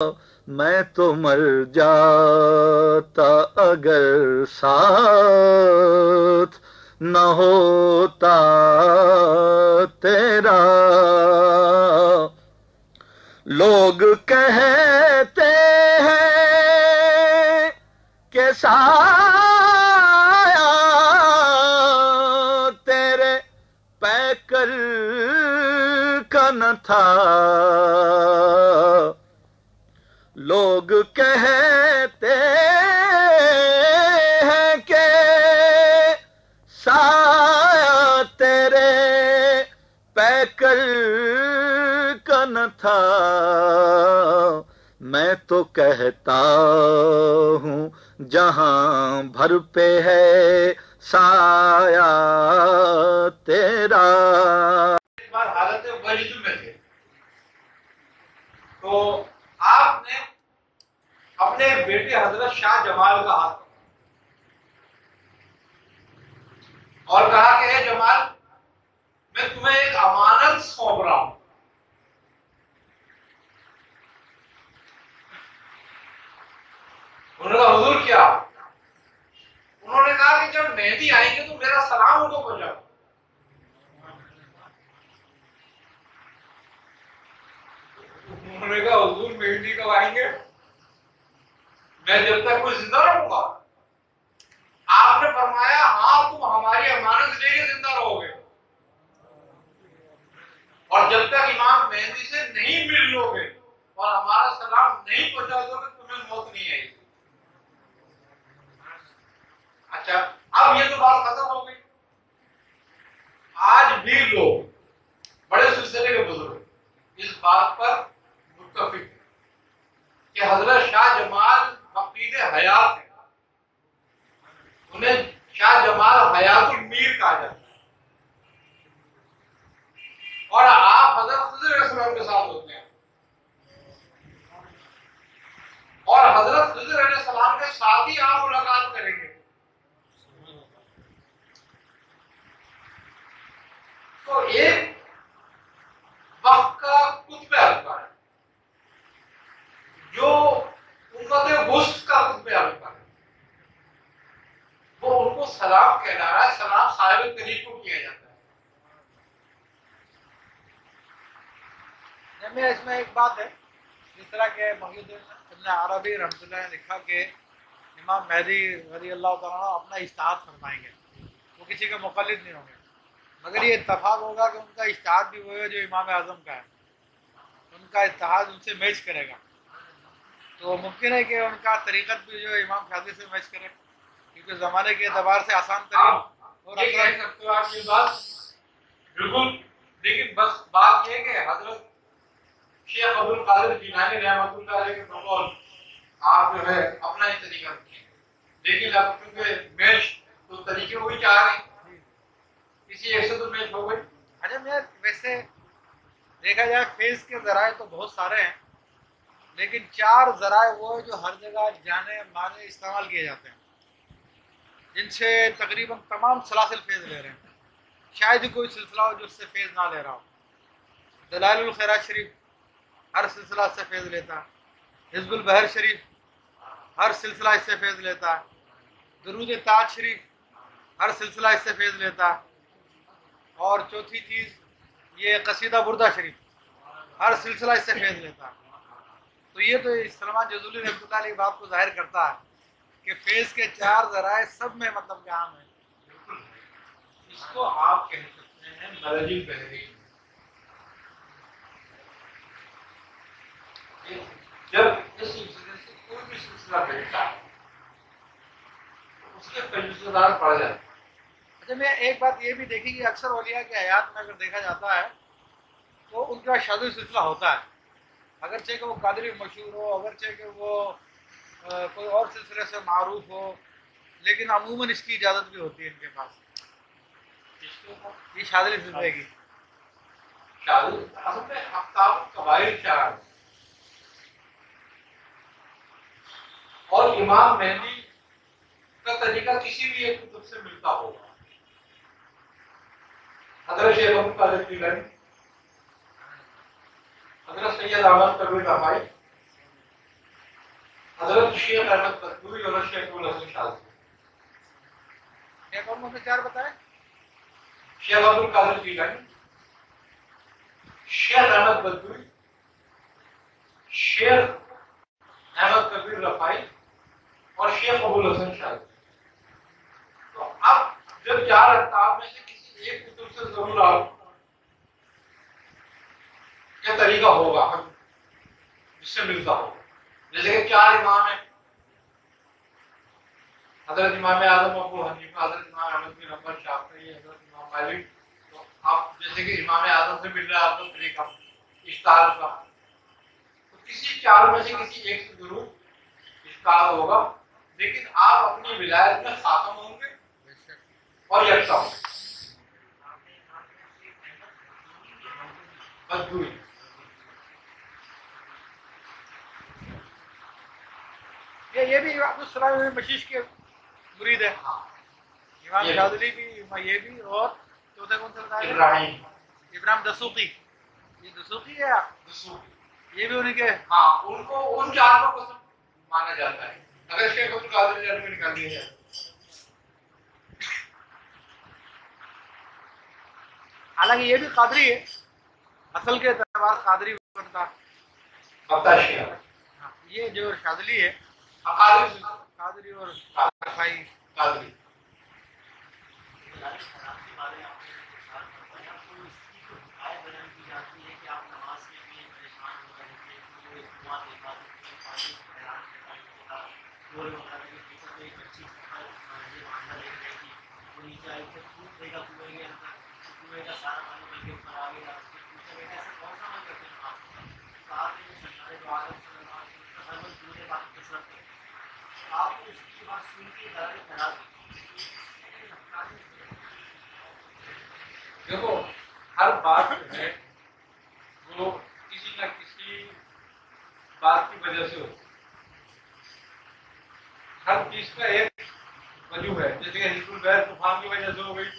میں تو مر جاتا اگر ساتھ نہ ہوتا تیرا. لوگ کہتے ہیں کہ سایہ تیرے پیکر کا نہ تھا. لوگ کہتے ہیں کہ سایہ تیرے پیکر کا نہ تھا. میں تو کہتا ہوں جہاں بھر پہ ہے سایہ تیرا. ایک بار حالت وجد میں تھے تو آپ نے اپنے بیٹے حضرت شاہ جمال کا ہاتھ پکڑا اور کہا کہ اے جمال میں تمہیں ایک امانت سونپ رہا ہوں. انہوں نے کہا حضور کیا؟ انہوں نے کہا کہ جب مہدی آئیں گے تو میرا سلام ان کو پہنچاؤ. انہوں نے کہا حضور مہدی کب آئیں گے؟ میں جب تک کوئی زندہ رہوں گا. آپ نے فرمایا ہاں تم ہماری امانت لے کے زندہ رہو گے اور جب تک امام مہدی سے نہیں مل لو گے اور ہمارا سلام نہیں پہنچا دو گے تمہیں موت نہیں آئے گی. اچھا اب یہ تو بات ختم ہو گئی. آج بھی لوگ بڑے سلسلے کے بزرگ اس بات پر متفق ہیں کہ حضرت شاہ جمال فقید حیات ہے. انہیں شاہ جمال حیات المیر کہا جاتا ہے اور آپ حضرت خضر علیہ السلام کے ساتھ ہوتے ہیں اور حضرت خضر علیہ السلام کے ساتھ ہی آپ ملاقات کریں گے. تو ایک وقت کا قطب اکبر ہے جو امت وسط کا قطب اکبر ہے وہ ان کو سلام کہلا رہا ہے. سلام صاحب طریق کو کیا جاتا ہے. اس میں ایک بات ہے جس طرح کہ محی الدین ابن عربی رحمۃ اللہ نے لکھا کہ امام مہدی رضی اللہ تعالیٰ اپنا اجتہاد فرمائیں گے, وہ کسی کے مقلد نہیں ہوں گے, مگر یہ اتفاق ہوگا کہ ان کا اجتہاد بھی وہ ہے جو امام اعظم کا ہے, ان کا اجتہاد ان سے میچ کرے گا. تو ممکن ہے کہ ان کا طریقت بھی جو امام شادی سے میچ کرے, کیونکہ زمانے کے اعتبار سے آسان ترین اور یہ کہہ سکتے ہو آپ یہ بات بالکل, لیکن بس بات یہ ہے کہ حضرت شیخ عبد القادر جیلانی رحمۃ اللہ علیہ کے بقول آپ جو ہے اپنا ہی طریقہ رکھیں, لیکن اب کیونکہ میچ تو طریقے وہی چاہ رہے ہیں, کسی ایک سے تو میچ ہو گئی. اچھا میں ویسے دیکھا جائے فیض کے ذرائع تو بہت سارے ہیں, لیکن 4 ذرائع وہ جو ہر جگہ جانے مانے استعمال کیے جاتے ہیں, جن سے تقریباً تمام سلاسل فیض لے رہے ہیں. شاید ہی کوئی سلسلہ ہو جو اس سے فیض نہ لے رہا ہو. دلائل الخیرات شریف ہر سلسلہ اس سے فیض لیتا, حزب البحر شریف ہر سلسلہ اس سے فیض لیتا, درود تاج شریف ہر سلسلہ اس سے فیض لیتا, اور چوتھی چیز یہ قصیدہ بردہ شریف ہر سلسلہ اس سے فیض لیتا. تو یہ تو سلمان جزولی رحمۃ اللہ علیہ بات کو ظاہر کرتا ہے کہ فیض کے 4 ذرائع سب میں مطلب کہ عام ہے. اس کو آپ کہہ سکتے ہیں مرج البحری. جب اس سلسلے سے کوئی بھی سلسلہ بیٹھتا ہے اس کے فیضدار پڑ جاتے ہیں. اچھا میں ایک بات یہ بھی دیکھی کہ اکثر اولیاء کے حیات میں اگر دیکھا جاتا ہے تو ان کا شاذ سلسلہ ہوتا ہے, اگرچہ کہ وہ قادری مشہور ہو, اگرچہ کہ وہ کوئی اور سلسلے سے معروف ہو, لیکن عموماً اس کی اجازت بھی ہوتی ہے ان کے پاس. یہ شاذلی سلسلے کی اصل میں افتاب قبائل 4 اور امام مہدی کا طریقہ کسی بھی ایک کتب سے ملتا ہوگا. حضرت شیخ عبد القادر جیلانی, حضرت سید احمد کبیر رفاعی, حضرت شیخ احمد قدوری اور شیخ الحسن شاذلی. کیا کون سے چار بتائے؟ شیخ عبد القادر جیلانی، شیخ احمد قدوری، شیخ احمد کبیر رفاعی اور شیخ ابو الحسن شاذلی. تو اب جب چار اقطاب میں سے کسی ایک کتب سے ضرور آپ کیا طریقہ ہوگا جس سے ملتا ہوگا. جیسے کہ چار امام ہیں، حضرت امام اعظم ابو حنیفہ، حضرت امام احمد بن حنبل شافعی، حضرت امام مالک. تو آپ جیسے کہ امام اعظم سے مل رہا ہے آپ کو طریقہ اشتہار کا، تو کسی چار میں سے کسی ایک سے ضرور اشتہار ہوگا، لیکن آپ اپنی ولایت میں خاتم ہوں گے اور یکتا ہوں گے. قدوری یہ بھی عبد السلام بن بشیش کے مرید ہے. امام شاذلی بھی، یہ بھی، اور چوتھے کون سے بتایا؟ ابراہیم دسوقی. یہ دسوقی ہے یہ بھی انہیں کے. ہاں، ان کو ان چار کو قسم مانا جاتا ہے. اگر شیخ عبد القادر جیلانی میں نکال دیا جائے، حالانکہ یہ بھی قادری ہے، اصل کے اعتبار قادری بنتا. بختاشیہ یہ جو شاذلی ہے قادری اور رفاعی. قادری. دیکھو، ہر بات جو ہے وہ کسی نہ کسی بات کی وجہ سے ہوتی ہے. ہر چیز کا ایک وجہ ہے. جیسے کہ حزب البحر طوفان کی وجہ سے ہو گئی،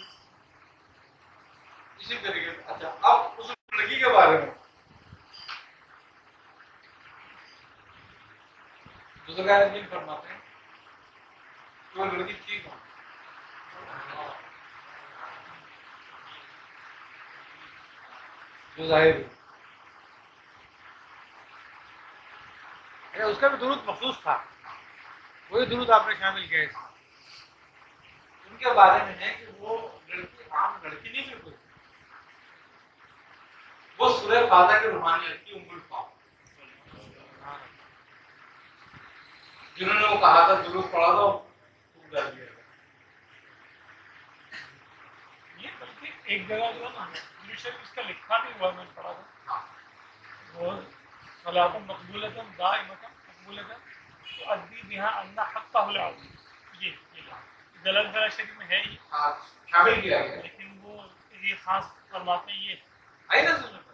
اسی طریقے سے. اچھا، اب اس لڑکی کے بارے میں بزرگان دین فرماتے ہیں کہ وہ لڑکی ٹھیک ہو، جو ظاہر ہے. اس کا بھی درود مخصوص تھا، وہی درود آپ نے شامل کیا ہے. ان کے بارے میں ہے کہ وہ لڑکی عام لڑکی نہیں بالکل، وہ سورہ فاتحہ کے روحانیت کی ام الفاظ، جنہوں نے وہ کہا تھا درود پڑھا تھا خوب ڈر گیا. یہ بلکہ ایک جگہ جو ہے نا انگلش میں اس کا لکھا بھی ہوا میں نے پڑھا تھا، اور صلاۃ مقبولۃ دائمۃ مقبولۃ تو ادی بہا اللہ حقہ العظیم. یہ جلال گڑھ شریف میں ہے ہی، شامل کیا گیا. لیکن وہ یہ خاص فرماتے ہیں. یہ آئی نا سننے پر،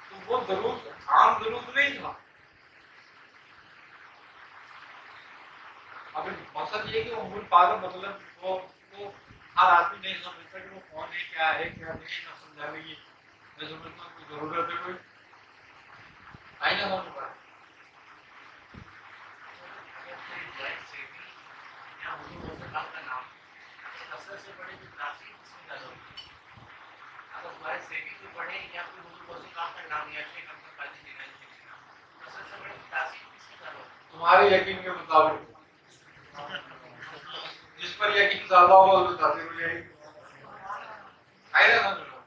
تو وہ درود عام درود نہیں تھا. اب مقصد یہ کہ ام الفاظ مطلب وہ ہر آدمی نہیں سمجھتا کہ وہ کون ہے، کیا ہے، کیا نہیں. نہ سمجھانے کی میں سمجھتا ہوں کہ ضرورت ہے کوئی. آئی نا سمجھ پڑا. تمہارے یقین کے مطابق جس پر یقین زیادہ ہوگا اس کو تاثیر ہو جائے گی. آئی نا سمجھ لو.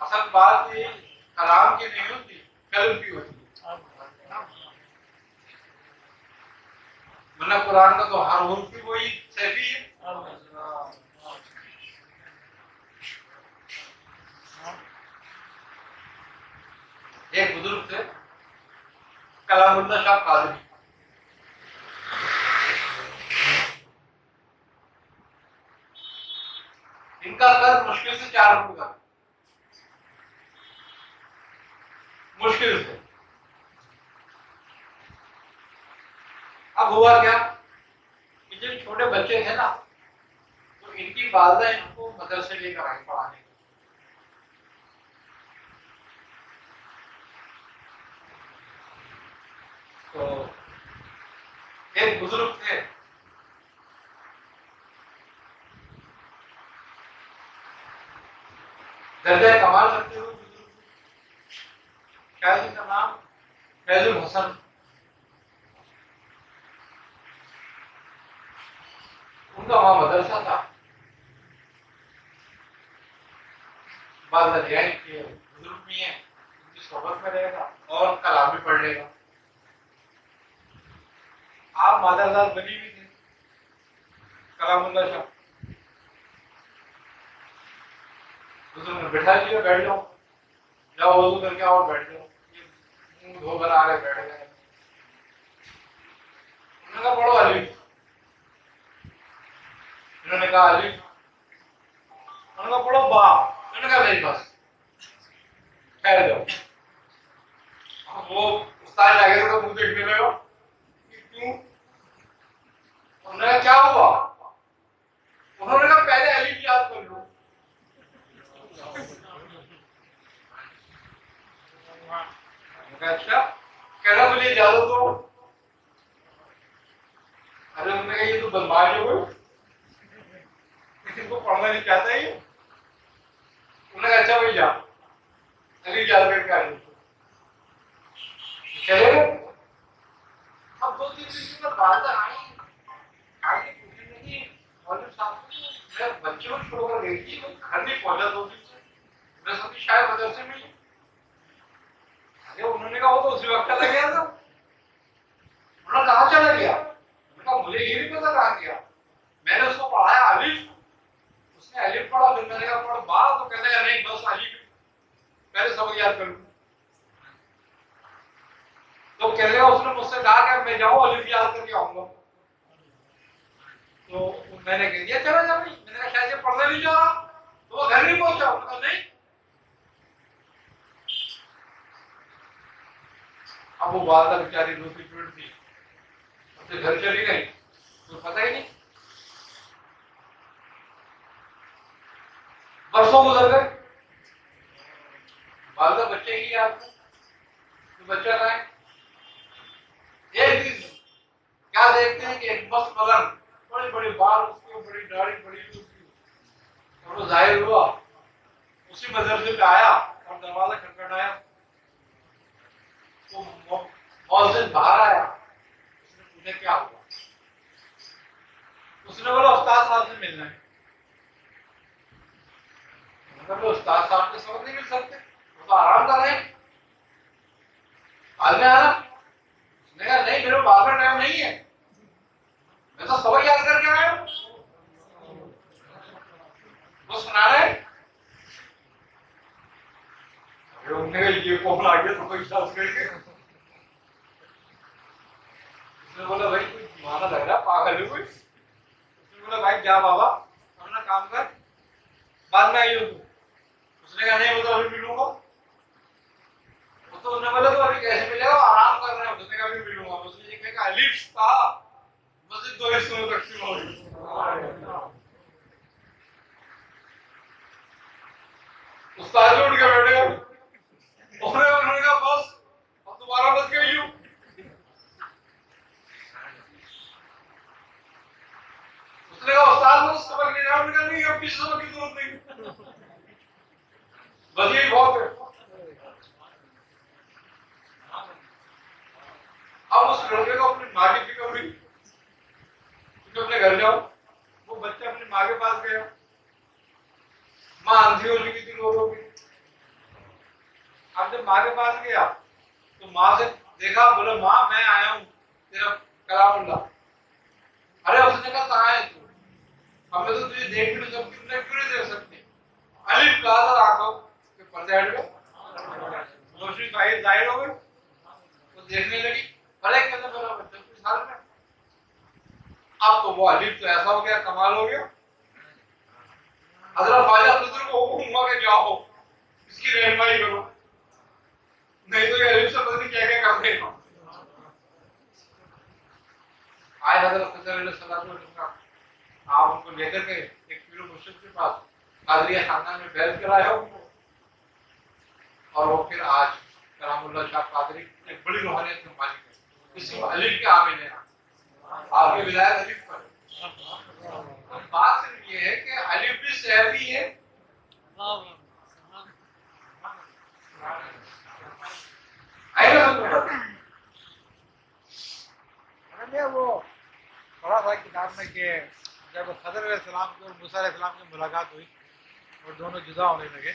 اصل بات یہ کلام کی نہیں ہوتی، قلم کی ہوتی ہے. ورنہ قرآن کا تو ہر حرف بھی وہی سیفی ہے. ایک بزرگ تھے کلام اللہ شاہ قادری، ان کا قرض مشکل سے 4 روپے کا، مشکل سے. اب ہوا کیا کہ جب چھوٹے بچے تھے نا تو ان کی والدہ ان کو مدرسے لے کر آئی پڑھانے. تو ایک بزرگ تھے، درجہ کمال رکھتے ہوئے بزرگ، شاید ان کا نام فیض الحسن، ان کا وہاں مدرسہ تھا. بعض دریائے کے بزرگ بھی ہیں، ان کی صحبت میں رہے گا اور کلام بھی پڑھ لے گا. آپ مادرزاد بنی ہوئی تھے کلام اللہ شاہ. بزرگ نے بٹھا لیا، بیٹھ جاؤ، جاؤ وضو کر کے آؤ، بیٹھ جاؤ. منہ دھو کر آ گئے، بیٹھ گئے. انہوں نے کہا پڑھو الف. انہوں نے کہا الف. انہوں نے کہا پڑھو با. انہوں نے کہا نہیں بس ٹھہر جاؤ. وہ استاد شاگرد کو منہ دیکھنے لگا کہ کیوں؟ انہوں نے کہا کیا ہوا؟ انہوں نے کہا پہلے الف یاد کر لو. اچھا کہنا مجھے اجازت دو. ارے انہوں نے کہا یہ تو بدماش ہے، کوئی کسی کو پڑھنا نہیں چاہتا ہے یہ. انہوں نے کہا اچھا بھائی جا الف یاد کر کے آ جاؤ. چلے گئے. اب 2-3 دن کے بعد بات آئی آگے پوچھنے لگی مولوی صاحب میں بچوں کو چھوڑ کر گئی تھی، گھر نہیں پہنچا 2 دن سے. میں سمجھی شاید مدرسے میں ہی. انہوں نے کہا وہ تو اسی وقت چلا گیا تھا. انہوں نے کہا چلا گیا. میں نے کہا مجھے یہ نہیں پتا کہاں گیا. میں نے اس کو پڑھایا الف، اس نے الف پڑھا. پھر میں نے کہا پڑھ با، تو کہنے لگا نہیں بس الف پہلے سبق یاد کر لوں. تو کہنے لگا اس نے مجھ سے کہا کہ میں جاؤں الف یاد کر کے آؤں گا. تو میں نے کہہ دیا چلا جا بھائی. میں نے کہا شاید یہ پڑھنے نہیں جا رہا. تو وہ گھر نہیں پہنچا. میں نے کہا نہیں. اب وہ والدہ بیچاری دوسری پیڑ تھی، اپنے گھر چلی گئی، تو پتہ ہی نہیں. برسوں گزر گئے. والدہ بچے کی یاد میں تو بچہ کہاں ہے. ایک دن کیا دیکھتے ہیں کہ ایک مست پلنگ، بڑے بڑے بال اس کے، بڑی داڑھی بڑی اس کی، اور وہ ظاہر ہوا اسی مدرسے پہ آیا اور دروازہ کھٹکھٹایا. تو مؤذن باہر آیا. اس نے پوچھا کیا ہوا؟ اس نے بولا استاد صاحب سے ملنا ہے. مطلب استاد صاحب کے سبق نہیں مل سکتے، وہ تو آرام کر رہے ہیں، بعد میں آنا. اس نے کہا نہیں میرے بعد میں ٹائم نہیں ہے، میں تو سبق یاد کر کے آیا ہوں. وہ سنا رہے. انہوں نے کہا یہ کون آ گیا تو کوئی شاس کر کے. اس نے بولا بھائی کوئی دیوانہ لگ رہا، پاگل ہے کوئی. اس نے بولا بھائی جا بابا اپنا کام کر، بعد میں آئیے. اس نے کہا نہیں وہ تو ابھی ملوں گا. تو انہوں نے بولا تو ابھی کیسے ملے گا، آرام کر رہے ہیں. اس نے کہا ابھی ملوں گا. اس نے یہ کہا الف تھا مسجد 2 حصوں میں تقسیم ہو گئی. استاد اٹھ کے بیٹھے گا. انہوں نے کہا بس اب دوبارہ بچ گئی ہوں. اس نے کہا استاد میں سبق نہیں رہا. انہوں نے کہا نہیں اب کسی سبق کی ضرورت نہیں، بس یہی بہت ہے. اب اس لڑکے کو اپنی ماں کی فکر ہوئی کہ اپنے گھر جاؤ. وہ بچہ اپنی ماں کے پاس گیا. ماں اندھی ہو چکی تھی لوگوں کی. اب جب ماں کے پاس گیا تو ماں سے دیکھا، بولا ماں میں آیا ہوں تیرا کلام اللہ. ارے اس نے کہا کہاں ہے تو؟ ہمیں تو تجھے دیکھ بھی نہیں سکتی. تجھے کیوں نہیں دیکھ سکتے؟ الف کہا تھا آنکھوں کے پردے ہٹ گئے، روشنی ظاہر ہو گئی. وہ دیکھنے لگی. ارے کہتے میرا بچہ کچھ حال میں. اب تو وہ الف تو ایسا ہو گیا، کمال ہو گیا. حضرت خواجہ خضر کو حکم ہوا کہ جاؤ اس کی رہنمائی کرو، نہیں تو یہ الف سے پتہ نہیں کیا کیا کر رہے ہیں. آئے حضرت خضر علیہ السلام، آپ ان کو لے کر گئے ایک پیر و مرشد کے پاس. قادریہ خاندان میں بیعت کرایا ان کو، اور وہ پھر آج کرام اللہ شاہ قادری ایک بڑی روحانیت کے مالک ہے. اسم الف کے عامل ہیں، آپ کی ولایت الف پر ہے۔ تو بات صرف یہ ہے کہ الف بھی صحیح ہے، وہ پڑھا تھا کتاب میں کہ جب خضر علیہ السلام کو موسیٰ علیہ السلام کی ملاقات ہوئی اور دونوں جدا ہونے لگے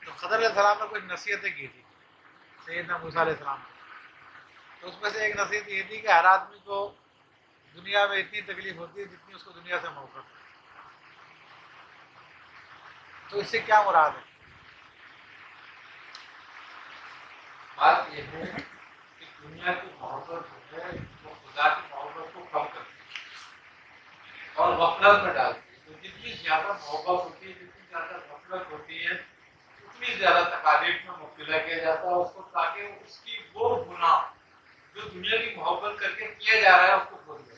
تو خضر علیہ السلام نے کچھ نصیحتیں کی تھی سیدنا موسیٰ علیہ السلام کو۔ تو اس میں سے ایک نصیحت یہ تھی کہ ہر آدمی کو دنیا میں اتنی تکلیف ہوتی ہے جتنی اس کو دنیا سے محبت ہے۔ تو اس سے کیا مراد ہے؟ بات یہ ہے کہ دنیا کی محبت جو ہے وہ خدا کی محبت کو کم کرتی ہے اور غفلت میں ڈالتی ہے۔ تو جتنی زیادہ محبت ہوتی ہے، جتنی زیادہ غفلت ہوتی ہے، اتنی زیادہ تکالیف میں مبتلا کیا جاتا ہے اس کو، تاکہ اس کی وہ گناہ جو دنیا کی محبت کر کے کیا جا رہا ہے اس کو بھول جائے۔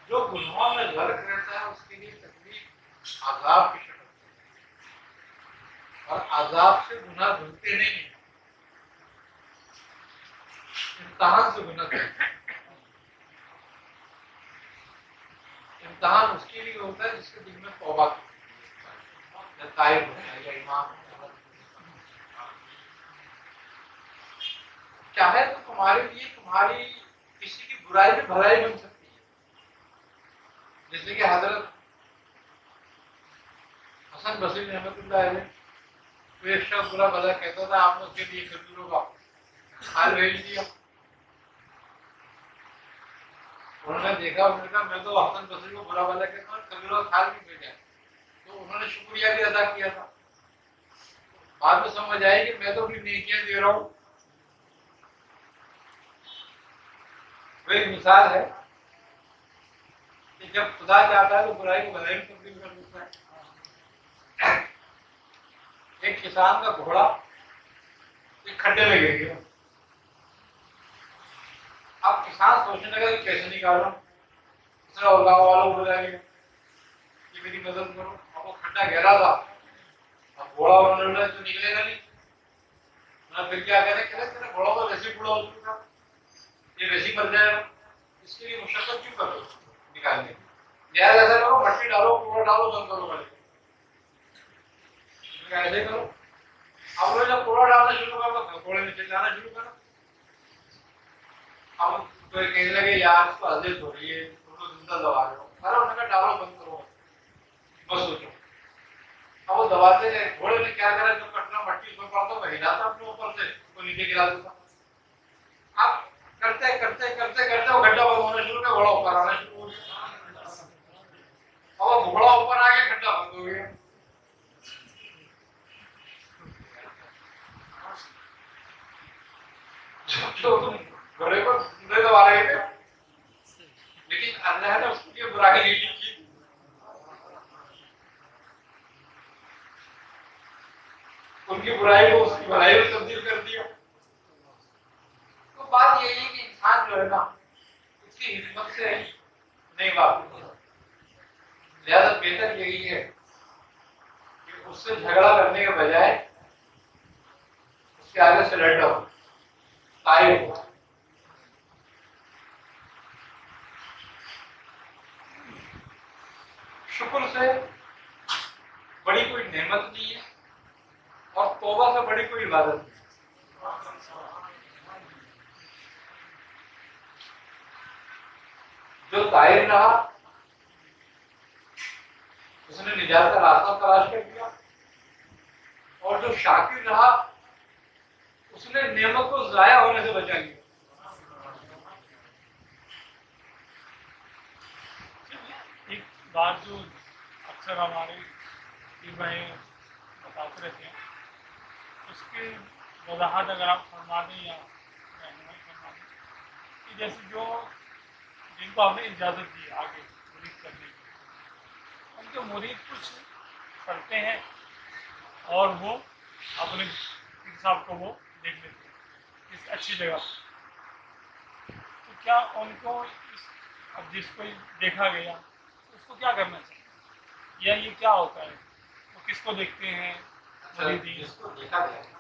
جو گناہوں میں غرق رہتا ہے اس کے لیے تکلیف عذاب کی شکل میں، اور عذاب سے گناہ دھلتے نہیں ہیں، امتحان سے گناہ دھلتے ہیں۔ امتحان اس کے لیے ہوتا ہے جس کے دل میں توبہ کی یا تائب ہوتا ہے یا ایمان ہوتا ہے۔ چاہے تو تمہارے لیے تمہاری کسی کی برائی میں بھلائی بن سکتی ہے، جیسے کہ حضرت حسن بصری رحمۃ اللہ علیہ کوئی ایک شخص برا بھلا کہتا تھا، آپ نے اس کے لیے کھجوروں کا حال بھیج دیا۔ انہوں نے دیکھا، انہوں نے کہا میں تو حسن بصری کو برا بھلا کہتا ہوں، کھجوروں کا حال نہیں بھیجا۔ تو انہوں نے شکریہ بھی ادا کیا تھا۔ بعد میں سمجھ آئی کہ میں تو اپنی نیکیاں دے رہا ہوں۔ وہ ایک مثال ہے کہ جب خدا چاہتا ہے تو برائی کو بھلائی میں تبدیل کر دیتا ہے۔ ایک کسان کا گھوڑا ایک کھڈے میں گر گیا۔ اب کسان سوچنے لگا کہ کیسے نکالوں، اس نے اور گاؤں والوں کو بلایا کہ میری مدد کرو۔ اب وہ کھڈا گہرا تھا، اب گھوڑا انہوں نے تو نکلے گا نہیں، پھر کیا کرے، تیرا گھوڑا تو رسی پوڑا ہو چکا، یہ رسی بن جائے گا، اس کے لیے مشقت کیوں کرو نکالنے کی، لہٰذا ایسا کرو مٹی ڈالو، کوڑا ڈالو، بند کرو گاڑی، ایسے کرو۔ اب وہ جب کوڑا ڈالنا شروع کرو تو کوڑے نیچے جانا شروع کرو۔ اب تو کہنے لگے یار اس کو اذیت ہو رہی ہے، اس کو زندہ دبا رہے ہو، ارے انہوں نے کہا ڈالو، بند کرو، بس سوچو۔ اب وہ دباتے تھے، گھوڑے نے کیا کرا، جو کٹنا مٹی اس میں پڑتا وہ ہلاتا اپنے اوپر سے، اس کو نیچے گرا دیتا۔ اب کرتے کرتے کرتے کرتے وہ گڈھا بند ہونا شروع کیا، گھوڑا اوپر آنا شروع ہو گیا۔ اب وہ گھوڑا اوپر آ گیا، گڈھا بند ہو گیا۔ گھوڑے کو نہیں دبا رہے تھے، لیکن اللہ نے اس کی برائی نہیں لکھی۔ ان کی برائی کو اس کی بھلائی میں تبدیل کر دیا۔ تو بات یہی ہے کہ انسان جو ہے نا اس کی حکمت سے نہیں واقف ہوتا، لہٰذا بہتر یہی ہے کہ اس سے جھگڑا کرنے کے بجائے اس کے آگے سرنڈر ہو، تائب ہو۔ شکر سے بڑی کوئی نعمت نہیں ہے اور توبہ سے بڑی کوئی عبادت نہیں۔ جو طائب رہا اس نے نجات کا راستہ تلاش کر دیا، اور جو شاکر رہا اس نے نعمت کو ضائع ہونے سے بچا لیا۔ ایک بات جو اکثر ہمارے بھائی بتاتے رہتے ہیں، اس کی وضاحت اگر آپ فرما دیں یا رہنمائی فرما دیں کہ جیسے جو جن کو آپ نے اجازت دی آگے مرید کرنے کی، ان کے مرید کچھ کرتے ہیں اور وہ اپنے پیر صاحب کو وہ دیکھ لیتے ہیں، کسی اچھی جگہ تو کیا ان کو اب جس کو دیکھا گیا اس کو کیا کرنا چاہیے یا یہ کیا ہوتا ہے وہ کس کو دیکھتے ہیں؟ جس کو دیکھا جائے گا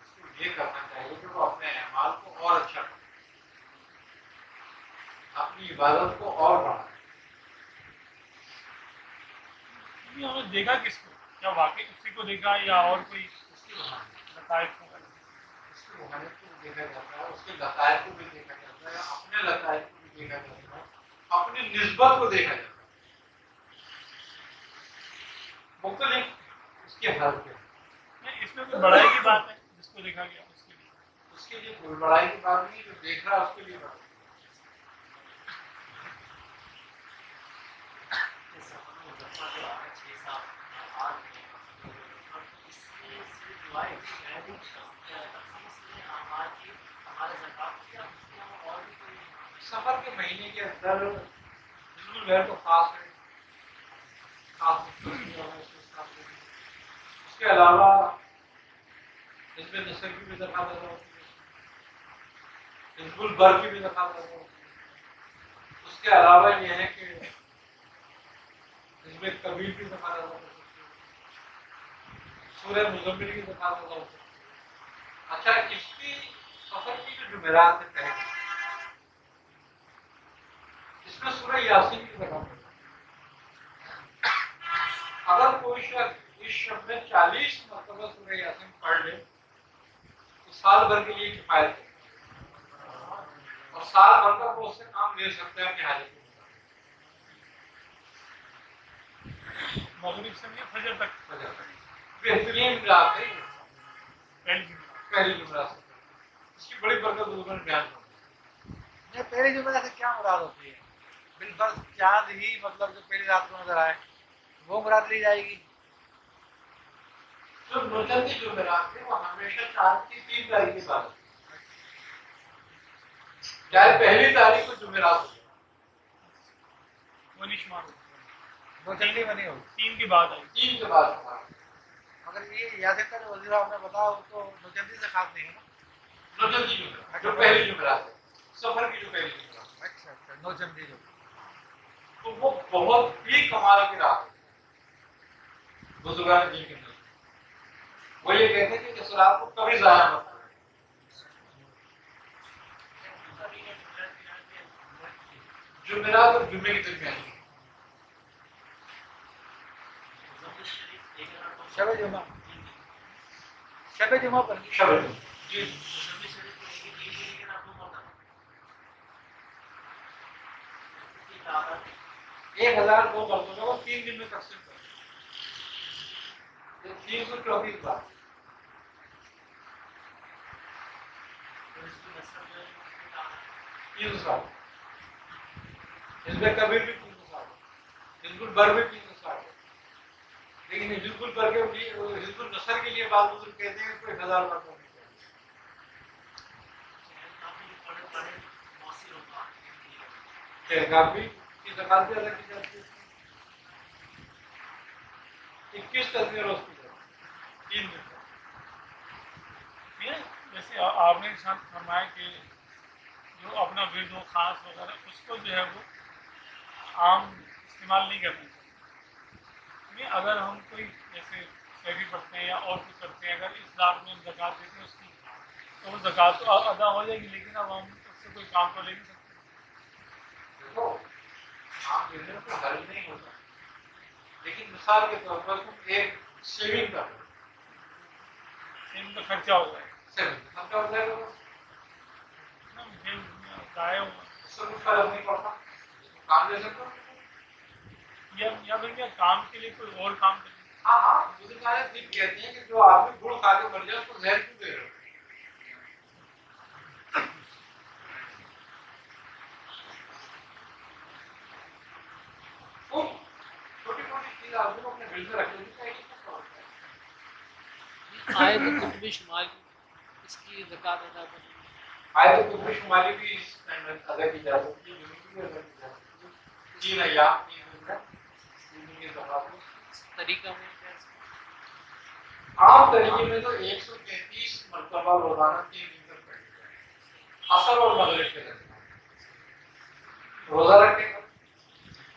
اس کو یہ کرنا چاہیے کہ وہ اپنے اعمال کو اور اچھا کرے، اپنی عبادت کو اور بڑھائے۔ ہمیں دیکھا کس کو؟ کیا واقعی اسی کو دیکھا یا اور کوئی اس کی روحانیت لطائف کو؟ اس کی روحانیت کو بھی دیکھا جاتا ہے، اس کے لطائف کو بھی دیکھا جاتا ہے، اپنے لطائف کو بھی دیکھا جاتا ہے، اپنی نسبت کو دیکھا جاتا ہے، مختلف اس کے حل پہ۔ نہیں، اس میں کوئی بڑائی کی بات ہے جس کو دیکھا گیا اس کے لیے کوئی بڑائی کی بات نہیں، جو دیکھ رہا ہے اس کے لیے بات ہے۔ سفر کے مہینے کے اندر بالکل غیر تو خاص ہے، خاص اس کے علاوہ حزب نصر کی بھی دفعہ ہوتی ہے، حزب البر کی بھی دفعہ ہوتی ہے، اس کے علاوہ یہ ہے کہ حزب کبیر کی دفعہ ہوتی ہے، سورہ مزمل کی دفعہ ہوتی ہے۔ اچھا، اس کی سفر کی جو جمعرات ہے پہلے، اس میں سورہ یاسین کی دفعہ ہوتی ہے۔ اگر کوئی شخص اس شب میں 40 مرتبہ سورہ یاسین پڑھ لے تو سال بھر کے لیے کفایت ہے، اور سال بھر کا وہ اس سے کام لے سکتا ہے اپنی حاجت میں۔ مغرب سے نہیں فجر تک بہترین رات ہے پہلی جمعہ۔ پہلی جمعرات سے، اس کی بڑی برکت لوگوں نے بیان کی۔ یہ پہلی جمعہ سے کیا مراد ہوتی ہے؟ بالفرض چاند ہی مطلب جو پہلی رات کو نظر آئے وہ مراد لی جائے گی؟ جو نوچندی جمعرات ہے وہ ہمیشہ چاند کی 3 تاریخ کے بعد، چاہے پہلی تاریخ کو جمعرات ہو جائے، وہ نہیں شمار ہوتا، وہ جلدی بنی ہوگی 3 کی بات آئی۔ 3 کے بعد ہمارا مگر یہ یاسین کا جو وزیر آپ نے بتایا وہ تو نوچندی سے خاص نہیں ہے نا؟ نوچندی جمعرات جو پہلی جمعرات ہے، سفر کی جو پہلی جمعرات ہے، اچھا نوچندی جو تو وہ بہت ہی کمال کی رات ہے بزرگان دین کے اندر۔ وہ یہ کہتے ہیں کہ اس رات کو کبھی ضائع مت کریں۔ جمعرات اور جمعے کے درمیان شب جمعہ، شب جمعہ پر شب جمعہ، جی 1002 مرتبہ کو 3 دن میں تقسیم کریں، 334 بار۔ تین سال حزب کبیر بھی 300 سال، حزب البر بھی 300 سال، لیکن حزب البر کے حزب النصر کے لیے بعض بزرگ کہتے ہیں کہ 1000 بار پڑھنی چاہیے۔ کافی کی زکات بھی ادا کی جاتی ہے، 21 تصویر روز کی جاتی ہے، 3 دن۔ جیسے آپ نے فرمایا کہ جو اپنا ورد و خاص وغیرہ اس کو جو ہے وہ عام استعمال نہیں کرنا چاہیے۔ اگر ہم کوئی جیسے سحری پڑھتے ہیں یا اور کچھ کرتے ہیں، اگر اس رات میں ہم زکوٰۃ دیتے ہیں اس کی تو وہ زکوٰۃ تو ادا ہو جائے گی، لیکن اب ہم اس سے کوئی کام تو لے نہیں سکتے۔ دیکھو عام لینے کو حل نہیں ہوتا، لیکن مثال کے طور پر تم ایک سیونگ کر لو، ان کا خرچہ ہو جائے سیونگ خرچہ ہو جائے گا، ضائع ہو اس سے کچھ فرق نہیں پڑتا، کام لے سکتے ہو۔ یا پھر کیا کام کے لیے کوئی اور کام کریں۔ ہاں ہاں، بزرگ دین کہتے ہیں کہ جو آدمی گڑ کھا کے مر جائے اس کو زہر کیوں دے رہے ہو؟ چھوٹی موٹی چیز آدمی کو اپنے دل میں رکھ لینی چاہیے۔ آیت قطب شمال اس کی زکوٰۃ ادا کرنا، آیت قطب شمالی بھی اس میں ادا کی جا سکتی ہے، جنوبی بھی ادا کی جا سکتی ہے، 3 ایام 3 دن میں 3 دن کی زکوٰۃ۔ اس طریقہ میں کیسے؟ عام طریقے میں تو 133 مرتبہ روزانہ 3 دن تک پڑھیں گے۔ اثر اور مغرب کے درمیان روزہ رکھے گا،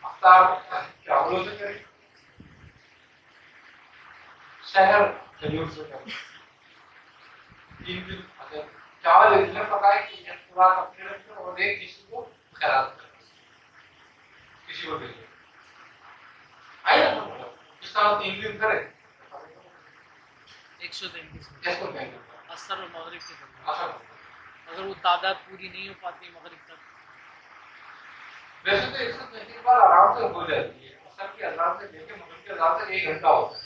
افطار چاولوں سے کرے، سحر کھجور سے کرے، 3 دن اگر چاول اتنے پکائے کہ یہ پورا اپنے رکھے اور ایک کسی کو خیرات کرے، کسی کو بھیجے آئی نا، اس طرح 3 دن کرے 133 اس کو کہیں گے اثر اور مغرب کے درمیان، اثر۔ اگر وہ تعداد پوری نہیں ہو پاتی مغرب تک، ویسے تو 133 بار آرام سے ہو جاتی ہے، اثر کی اذان سے لے کے مغرب کی اذان تک 1 گھنٹہ ہوتا ہے،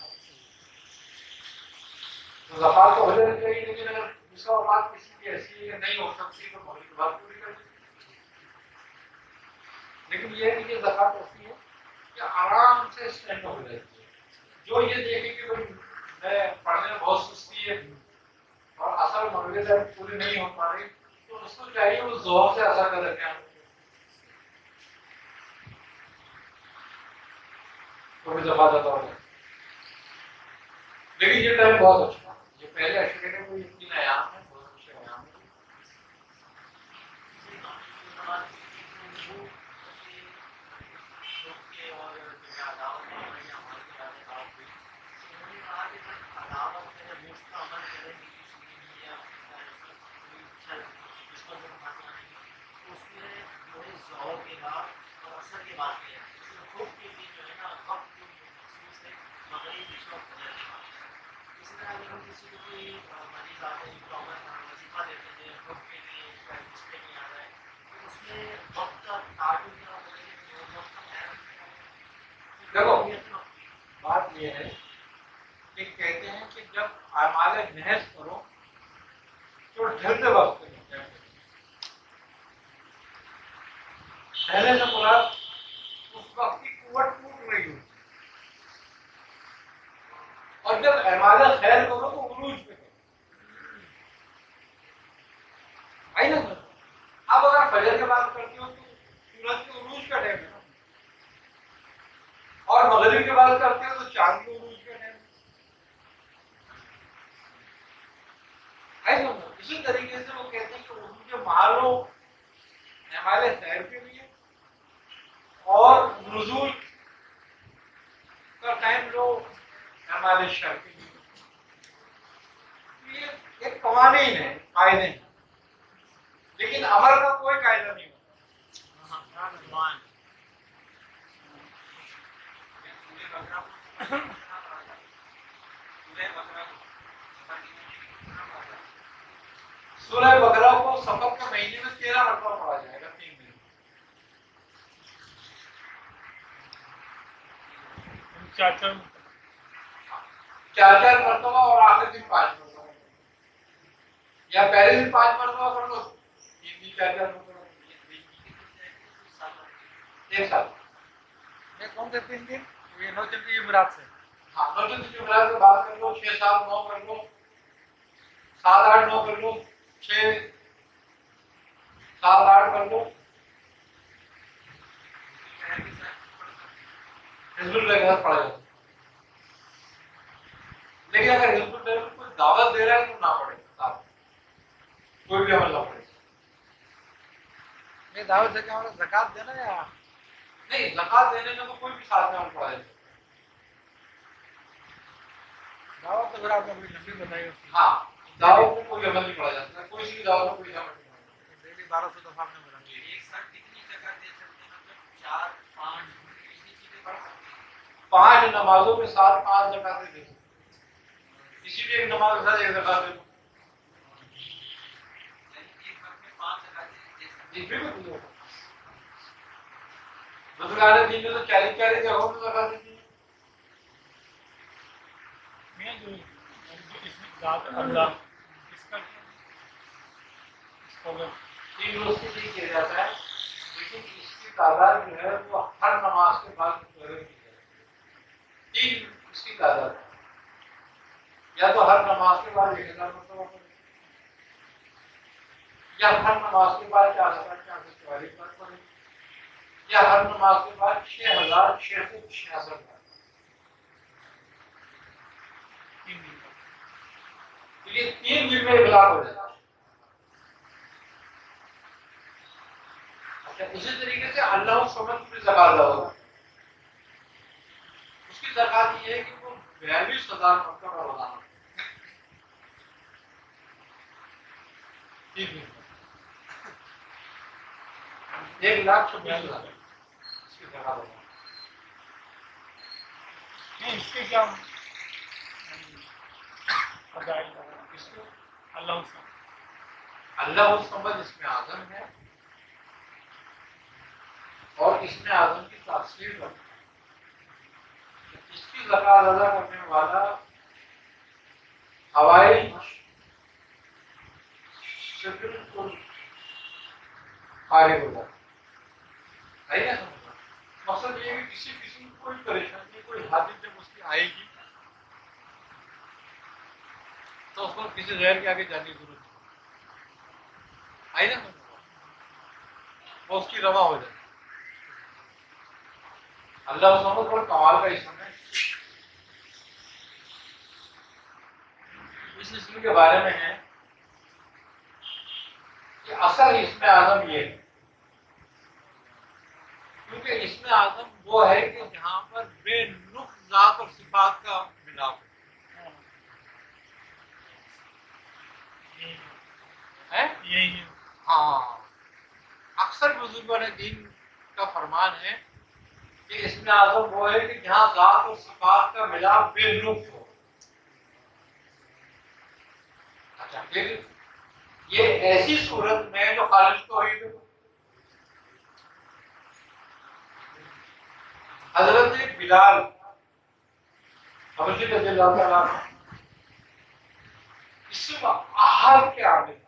تو زکات تو ہو جانی چاہیے، لیکن اگر دوسرا اوقات کسی کی ایسی ہے کہ نہیں ہو سکتی تو مغرب کے بعد پوری کر دیں۔ لیکن یہ ہے کہ یہ زکات ایسی ہے کہ آرام سے اسٹینڈ ہو جاتی ہے، جو یہ دیکھے کہ بھائی میں پڑھنے میں بہت سستی ہے اور اثر مغرب تک پوری نہیں ہو پا رہی، تو اس کو چاہیے وہ ظہر سے اثر کر رکھے ہیں تو بھی زکات ادا ہو جائے۔ لیکن یہ ٹائم بہت اچھا ہے، یہ پہلے اشرے کے کوئی 3 ایام ہے، بہت اچھے ایام ہیں۔ دیکھو بات یہ ہے کہ کہتے ہیں کہ جب اعمال محض کرو تو ڈھلتے وقت پہلے سے مراد اس وقت کی قوت ٹوٹ رہی ہوتی، اور جب اعمال خیر کرو تو عروج پہ کرو، آئی نا سر؟ اب اگر فجر کے بعد کرتے ہو تو سورج کے عروج کا ٹائم ہے، اور مغرب کے بعد کرتے ہو تو چاند کے عروج کا ٹائم ہے، اسی طریقے سے وہ کہتے ہیں کہ عروج معلو اعمال خیر کے لیے اور نزول کا ٹائم لو اعمال شر کے لیے، یہ ایک قوانین ہے، قاعدے ہیں، لیکن عمل کا کوئی قاعدہ نہیں ہوتا۔ سورہ بقرہ کو سفر کے مہینے میں 13 مرتبہ پڑھا جائے گا، 3 دن، چار مرتبہ، اور آخر دن 5 مرتبہ، یا پہلے دن 5 مرتبہ کر لو، 3 دن 4 مرتبہ، 1 سال۔ یہ کون سے 3 دن؟ یہ 9 چلتی جمعرات سے، ہاں 9 دن جمعرات کے بعد کر لو، 6 7 9 کر لو، 7 8 9 کر لو، 6 7 8 کر لو، حزب اللہ کے ساتھ پڑھا جاتا ہے۔ لیکن اگر حزب اللہ کو کوئی دعوت دے رہا ہے تو نہ پڑھے، کوئی بھی عمل نہ پڑے۔ یہ دعوت سے کیا ہوگا؟ زکات دینا یا نہیں، زکات دینے میں تو کوئی بھی ساتھ میں عمل پڑھا جاتا ہے۔ دعوت تو پھر آپ نے بڑی لمبی بتائی ہوتی ہے، ہاں، دعوت میں کوئی عمل نہیں پڑھا جاتا ہے، کوئی سی بھی دعوت میں کوئی عمل نہیں پڑھا جاتا ہے۔ ڈیلی 1200 دفعہ آپ نے بتائی۔ ایک ساتھ کتنی جگہ دے سکتے ہیں؟ مطلب 4 5 کتنی چیزیں پڑھ سکتے ہیں؟ 5 نمازوں کے ساتھ 5 زکاتیں دے سکتے ہیں، کسی بھی ایک نماز کے ساتھ 1 زکات دے دو۔ یعنی ایک وقت میں 5 زکاتیں دے سکتے ہیں؟ جی بالکل، بزرگان دین نے تو 40 جگہوں میں زکات دی ہے۔ میں جو اس میں ذات اللہ اس کا اس کو اگر 3 روز کے لیے کیا جاتا ہے، لیکن اس کی تعداد جو ہے وہ ہر نماز کے بعد مقرر کی جاتی ہے۔ 3 اس کی تعداد ہے، یا تو ہر نماز کے بعد 1000 مرتبہ پڑھیں، یا ہر نماز کے بعد 4444 بار پڑھیں، یا ہر نماز کے بعد 6666 بار۔ تو یہ 3 دن میں اغلاق ہو جاتا ہے۔ اسی طریقے سے اللہ الصمد کی زکات ادا ہوگا. اس کی زکات یہ ہے کہ وہ 42,000 مرتبہ روزانہ. ٹھیک ہے. 1,26,000 اس کی زکات ہوگا. نہیں اس کے کیا ادائیگی اس کو اللہ حسن اللہ الصمد اسم اعظم ہے اور اسم اعظم کی تفسیر ہے. اس کی زکات ادا کرنے والا حوائج سے بالکل خارج ہو جاتا ہے نا. مقصد یہ ہے کہ کسی قسم کی کوئی پریشانی کوئی حادث جب اس کی آئے گی تو اس کو کسی غیر کے آگے جانے کی ضرورت نہیں آئی نا. وہ اس کی روا ہو جائے. اللہ الصمد بڑا کمال کا اسم ہے. اس اسم کے بارے میں ہے کہ اصل اسم اعظم یہ ہے کیونکہ اسم اعظم وہ ہے کہ جہاں پر بے نقص ذات اور صفات کا ملاپ ہے. یہی ہے. ہاں اکثر بزرگوں نے دین کا فرمان ہے کہ اسم اعظم وہ ہے کہ جہاں ذات اور صفات کا ملاپ بے نقص ہو. اچھا پھر یہ ایسی صورت میں جو خالص توحید ہے. حضرت بلال حبشی رضی اللہ تعالیٰ عنہ اسم احد کے عامل تھا.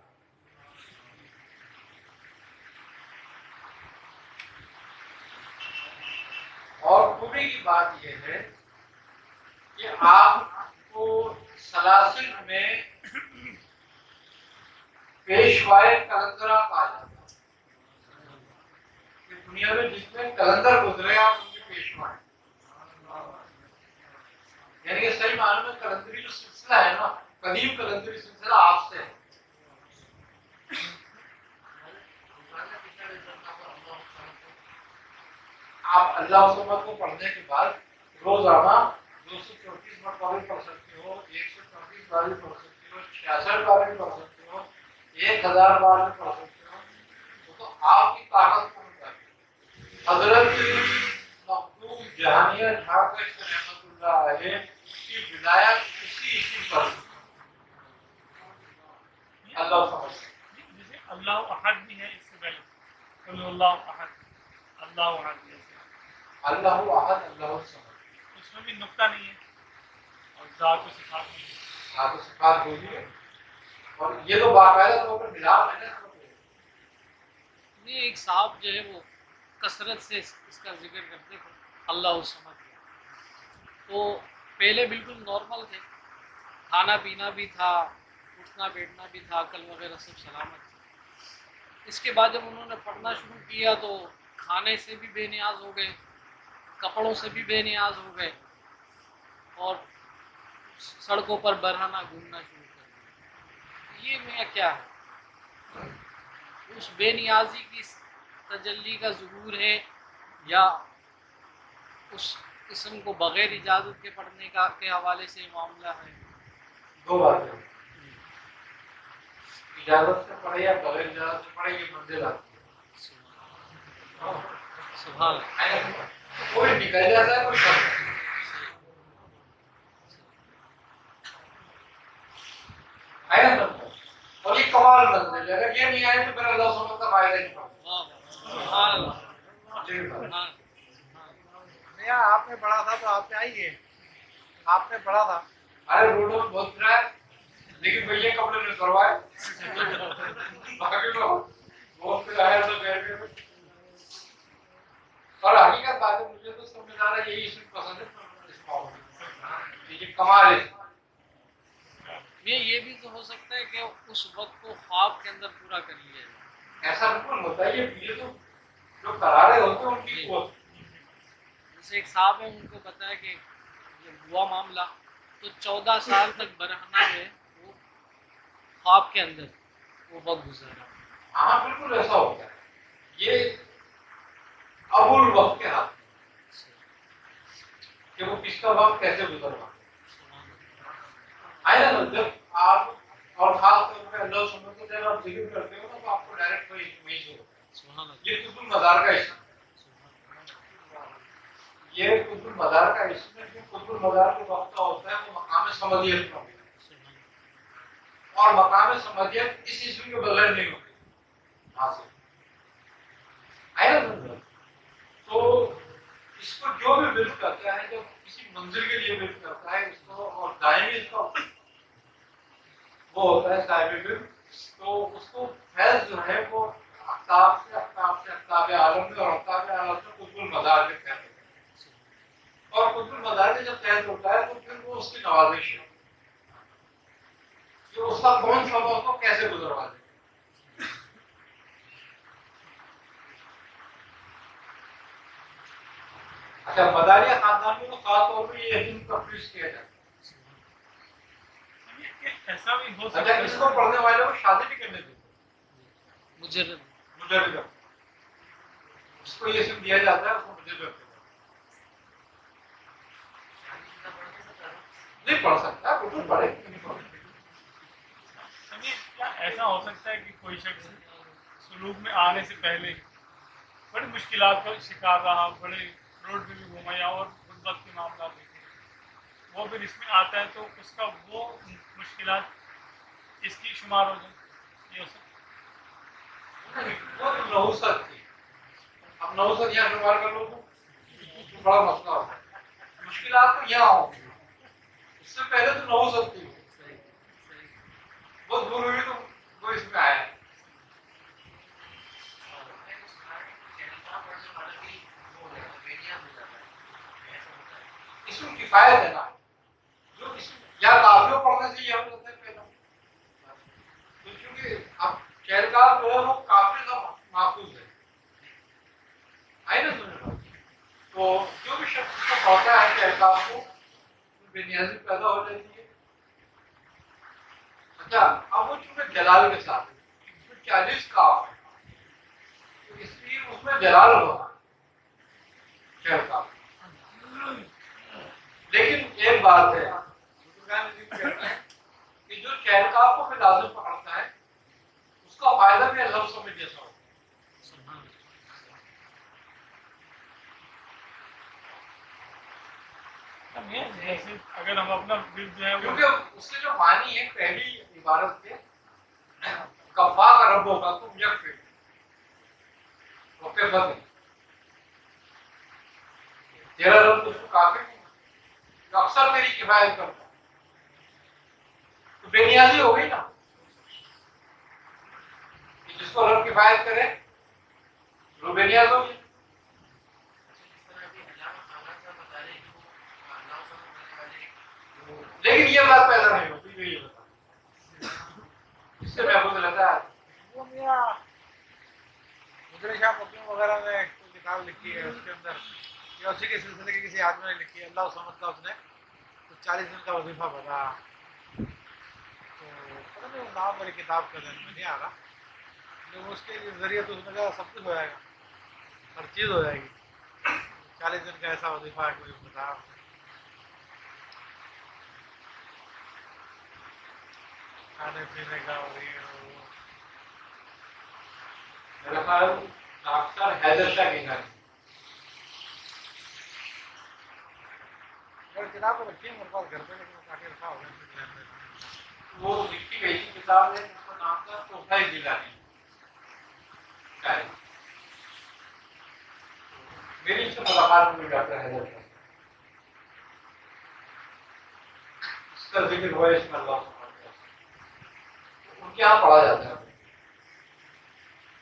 اور خوبی کی بات یہ ہے کہ آپ کو سلاسل میں پیشوائے کلندرہ کہا جاتا ہے کہ دنیا میں جس میں کلندر گزرے آپ ان کے پیشوا ہیں. یعنی کہ صحیح معنی میں کلندری جو سلسلہ ہے نا قدیم کلندری سلسلہ آپ سے ہے. آپ اللہ الصمد کو پڑھنے کے بعد روزانہ 234 مرتبہ بھی پڑھ سکتے ہو, 134 بار بھی پڑھ سکتے ہو, 66 بار بھی پڑھ سکتے ہو, 1000 بار بھی پڑھ سکتے ہو. وہ تو آپ کی طاقت کو مطابق. حضرت مخدوم جہانیہ ڈھاکہ رحمۃ اللہ علیہ کی ولایت اسی اسم پر اللہ الصمد. جیسے اللہ احد بھی ہے اس سے پہلے قل اللہ احد اللہ احد جیسے اللہ احد اللہ الصمد اس میں بھی نقطہ نہیں ہے اور ذات و صفات نہیں ہے. آپ کو صفات ہوئی ہے اور یہ تو باقاعدہ طور پر ملاپ ہے نا. نہیں ایک صاحب جو ہے وہ کثرت سے اس کا ذکر کرتے تھے اللہ الصمد. تو پہلے بالکل نارمل تھے, کھانا پینا بھی تھا, اٹھنا بیٹھنا بھی تھا, عقل وغیرہ سب سلامت تھی. اس کے بعد جب انہوں نے پڑھنا شروع کیا تو کھانے سے بھی بے نیاز ہو گئے, کپڑوں سے بھی بے نیاز ہو گئے اور سڑکوں پر برہنہ گھومنا شروع کر دیا. یہ میں کیا ہے, اس بے نیازی کی تجلی کا ظہور ہے یا اس اسم کو بغیر اجازت کے پڑھنے کا کے حوالے سے معاملہ ہے؟ دو باتیں, اجازت سے پڑھے یا بغیر اجازت سے پڑھے یہ منزل آتی ہے. سبحان اللہ. کوئی نکل جاتا ہے کوئی نہیں. اور یہ کمال منزل ہے. اگر یہ نہیں آئے تو پھر اللہ الصمد کا فائدہ نہیں پڑتا. سبحان اللہ. بھیا آپ نے پڑھا تھا تو آپ نے آئیے, آپ نے پڑھا تھا. ارے روڈوں میں بہت پھرا ہے لیکن بھیا کپڑے نے کروائے باقی لوگ بہت پھر آیا تو گھر میں. اور حقیقت بات ہے مجھے تو سمجھ آ رہا ہے یہی اسم پسند ہے اس معاملے. یہ کمال ہے. یہ بھی تو ہو سکتا ہے کہ اس وقت کو خواب کے اندر پورا کر لیا جائے. ایسا بالکل ہوتا ہے. یہ تو جو کرا رہے ہوتے ہیں ان کی قوت. جیسے ایک صاحب ہے, ان کو پتا ہے کہ جب ہوا معاملہ تو 14 سال تک برہنہ ہے وہ خواب کے اندر وہ وقت گزارا. ہاں بالکل ایسا ہوتا ہے. یہ ابو الوقت کے ہاتھ کہ وہ کس کا وقت کیسے گزرنا ہے نا. جب آپ اور خاص طور پہ اللہ سبحانہ کو جب آپ ذکر کرتے ہو نا تو آپ کو ڈائریکٹ وہی سے ہوتا ہے. یہ قطب المدار کا حصہ یہ قطب المدار کا حصہ ہے. جو قطب المدار کے وقت کا ہوتا ہے وہ مقام سمدیت کا ہوتا ہے اور مقام سمدیت اس اسم کے بغیر نہیں ہوتی حاصل ہے نا. تو اس کو جو بھی ورد کرتا ہے جب کسی منزل کے لیے ورد کرتا ہے اس کو اور دائمی اس کا وہ ہوتا ہے صاحب ورد تو اس کو فیض جو ہے وہ آفتاب سے آفتاب عالم میں اور آفتاب عالم میں قطب المدار کے تحت ہوتا ہے اور قطب المدار کے جب تحت ہوتا ہے تو پھر وہ اس کی نوازش ہے کہ اس کا کون سا وقت کو کیسے گزروا دے. اچھا مداریہ خاندان میں تو خاص طور پہ یہ علم تفریح کیا جاتا ہے. ایسا بھی ہو اچھا سکتا ہے اس کو پڑھنے والے کو شادی بھی کرنے دیتے مجرد اس کو یہ اسم دیا جاتا ہے اس کو مجرد کہتے ہیں. نہیں پڑھ سکتا بالکل پڑھے نہیں پڑھ سکتا. کیا ایسا ہو سکتا ہے کہ کوئی شخص سلوک میں آنے سے پہلے بڑی مشکلات کا شکار رہا, بڑے روڈ پہ بھی گھوما یا اور غربت کے معاملات دیکھے, وہ پھر اس میں آتا ہے تو اس کا وہ مشکلات اس کی شمار ہو جائے, یہ ہو سکتا ہے. وہ نحوست تھی. اب نحوست یہاں شمار کر لو تو بڑا مسئلہ ہوتا ہے. مشکلات تو یہاں ہوں گی, اس سے پہلے تو نحوست تھی بہت دور ہوئی تو وہ اس میں آیا. اس میں کفایت ہے نا, جو یا کافیوں پڑھنے سے یہ ہم لگتا ہے پیدا کیونکہ اب شہرکار جو ہے وہ کافی کا محفوظ ہے نا سمجھ. تو جو بھی شخص اس کو پڑھتا ہے شہرکار کو بے نیازی پیدا ہو جاتی ہے. اچھا اب وہ چونکہ جلال کے ساتھ اس میں 40 کاف ہے تو اس لیے اس میں جلال ہوگا شہرکار. لیکن ایک بات ہے کہ جو شہرکار کو پھر لازم پکڑتا ہے اس کا فائدہ بھی اللہ سمجھ جیسا ہوتا ہے. جیسے اگر ہم اپنا دل جو ہے ہے. وہ کیونکہ اس کے جو معنی ہے پہلی عبارت کے کفا کا رب ہوگا تو یک پھر فتح تیرا رب اس کو کافی نہیں جو اکثر تیری کفایت کرتا تو بے نیازی ہو گئی نا کہ جس کو رب کفایت کرے وہ بے نیاز ہوگی. لیکن یہ بات پیدا نہیں ہوتی جو یہ بتا اس سے محفوظ رہتا ہے. وہ میرا مدر شاہ مقیم وغیرہ نے ایک کتاب لکھی ہے, اس کے اندر یہ اسی کے سلسلے کی کسی آدمی نے لکھی ہے, اللہ سمجھ کا اس نے تو 40 دن کا وظیفہ بتا. تو پتہ نہیں وہ نام میری کتاب کا ذہن میں نہیں آ رہا, لیکن اس کے ذریعے تو اس نے کہا سب کچھ ہو جائے گا, ہر چیز ہو جائے گی. 40 دن کا ایسا وظیفہ ہے کوئی بتا, کھانے پینے کا اور یہ میرا خیال ڈاکٹر حیدر شاہ کی گھر کتاب رکھی ہے میرے پاس گھر پہ, لیکن وہ کافی رکھا ہوگا. وہ لکھی گئی تھی کتاب ہے جس کا نام تھا تحفہ جیلانی. میری اس سے ملاقات میں ڈاکٹر حیدر شاہ اس کا ذکر ہوا اس میں اللہ ان کے یہاں پڑھا جاتا ہے.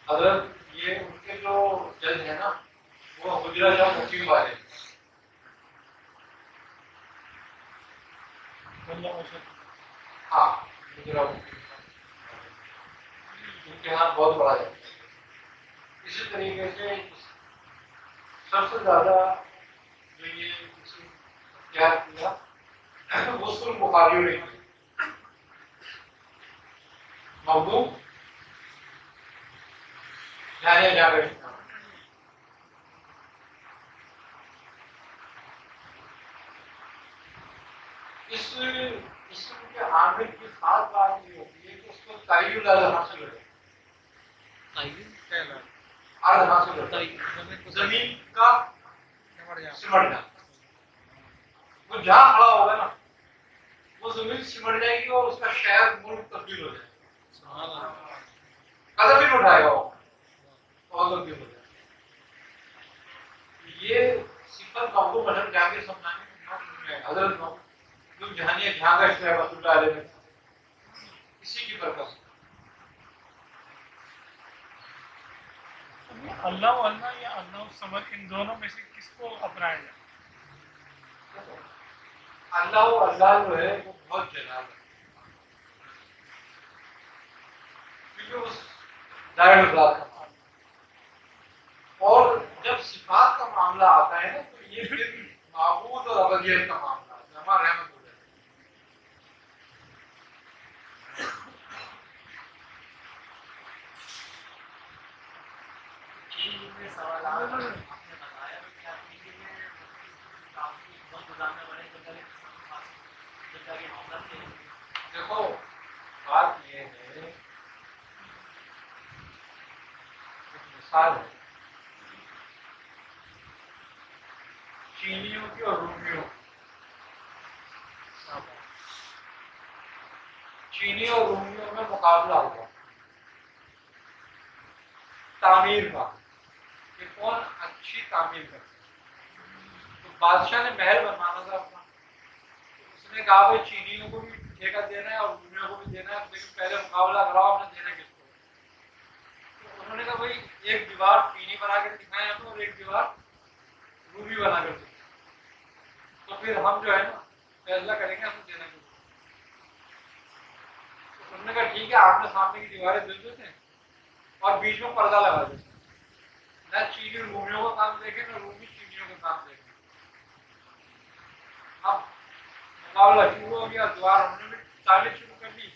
حضرت یہ ان کے جو جج ہیں نا وہ حجرہ جہاں مقیم والے ہاں حجرہ مقیم ان کے یہاں بہت بڑا جاتا ہے. اسی طریقے سے سب سے زیادہ جو یہ اختیار کیا وہ سر بخاری نے کی موضوع جانے جا کر تعین الارض حاصل ہو جائے، تعین ارض حاصل ہو جائے، زمین کو زمین کا سمجھ جاؤ. سمٹ جاتا، وہ جہاں کھڑا ہوگا نا وہ زمین سمٹ جائے گی اور اس کا شہر ملک تبدیل ہو جائے گا، سبحان اللہ. قدم بھی نہیں اٹھائے گا وہ اور تبدیل ہو جائے گا. یہ صفت محبوب بشر جا کے سمجھانے حضرت جو جہانیہ جہاں کا اس رحمۃ اللہ علیہ نے اسی کی برکت سے. اللہ اللہ یا اللہ الصمد ان دونوں میں سے کس کو اپنایا جائے؟ اللہ و اللہ جو ہے وہ بہت جلال ہے، کیونکہ اس ظاہر ذات کا معاملہ، اور جب صفات کا معاملہ آتا ہے نا تو یہ پھر معبود اور ابدیت کا معاملہ ہے، ہمارا رحمت ہو جائے. دیکھو بات یہ ہے، ایک مثال ہے چینیوں کی اور رومیوں کی. چینی اور رومیوں میں مقابلہ ہوا تعمیر کا کہ کون اچھی تعمیر کرتا ہے. تو بادشاہ نے محل بنوانا تھا اپنا، اس نے کہا بھائی چینیوں کو بھی ٹھیکہ دینا ہے اور رومیوں کو بھی دینا ہے، لیکن پہلے مقابلہ کراؤ ہم نے دینا کس کو. تو انہوں نے کہا بھائی ایک دیوار چینی بنا کے دکھائیں ہمیں اور ایک دیوار رومی بنا کر دکھائیں، تو پھر ہم جو ہے نا فیصلہ کریں گے ہم دینا کس کو. تو انہوں نے کہا ٹھیک ہے آپ نے سامنے کی دیواریں دے دیتے ہیں اور بیچ میں پردہ لگا دیتے ہیں، نہ چینی رومیوں کا کام دیکھیں نہ رومی چینیوں کا کام دیکھیں. اب مقابلہ شروع ہو گیا، دیوار ہم نے بھی تعمیر شروع کر دی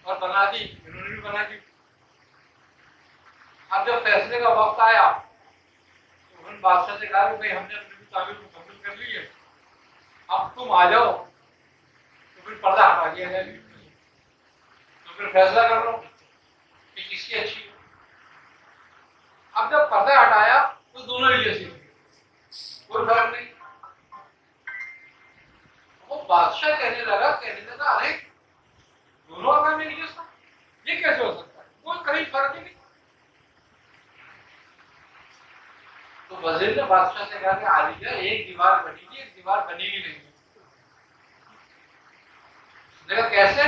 اور بنا دی، انہوں نے بھی بنا دی. اب جب فیصلے کا وقت آیا تو انہوں نے بادشاہ سے کہا کہ بھائی ہم نے اپنی بھی تعمیر مکمل کر لی ہے، اب تم آ جاؤ. تو پھر پردہ ہٹا دیا جائے، تو پھر فیصلہ کر لو کہ کس کی اچھی ہے. اب جب پردہ ہٹایا تو دونوں ہی جیسی تھی، کوئی فرق نہیں. وہ بادشاہ کہنے لگا ارے دونوں کا میری جیسا یہ کیسے ہو سکتا ہے، کوئی کہیں فرق ہی نہیں. تو وزیر نے بادشاہ سے کہا کہ عالی ہے ایک دیوار بنی گی ایک دیوار بنے گی نہیں. دیکھا کیسے،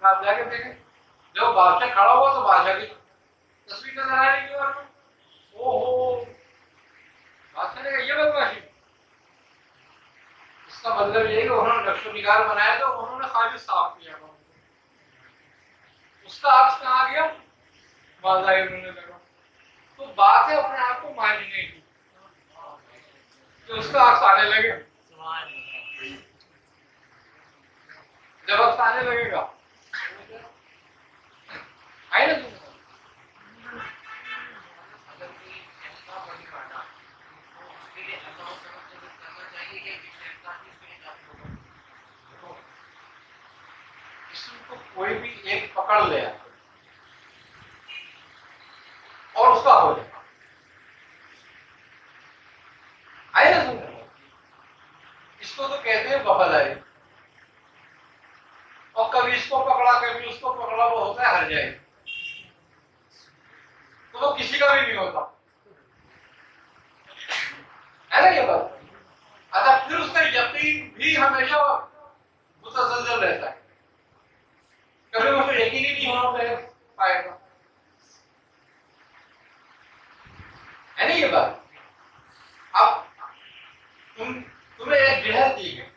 آپ جا کے دیکھیں. جب بادشاہ کھڑا ہوا تو بادشاہ کی تصویر نظر آ رہی دیوار میں. اوہو، بادشاہ نے کہا یہ بدماشی. اس کا مطلب یہ ہے کہ انہوں نے نقش و نگار بنایا تو انہوں نے خالی صاف کیا، اس کا عکس کہاں گیا، بازار انہوں نے لگا. تو بات ہے اپنے آپ کو ماننے کی کہ اس کا عکس آنے لگے. جب عکس آنے لگے گا آئے نا اسم کو کوئی بھی ایک پکڑ لے اور اس کا ہو جائے. آئے نا سن، اس کو تو کہتے ہیں وفاداری. اور کبھی اس کو پکڑا کبھی اس کو پکڑا وہ ہوتا ہے ہر جائے، تو وہ کسی کا بھی نہیں ہوتا ہے نا یہ بات. اچھا پھر اس کا یقین بھی ہمیشہ متزلزل رہتا ہے، کبھی اس کو یقین ہی نہیں ہونا پائے گا، ہے نا یہ بات. اب تمہیں ایک جہت دی ہے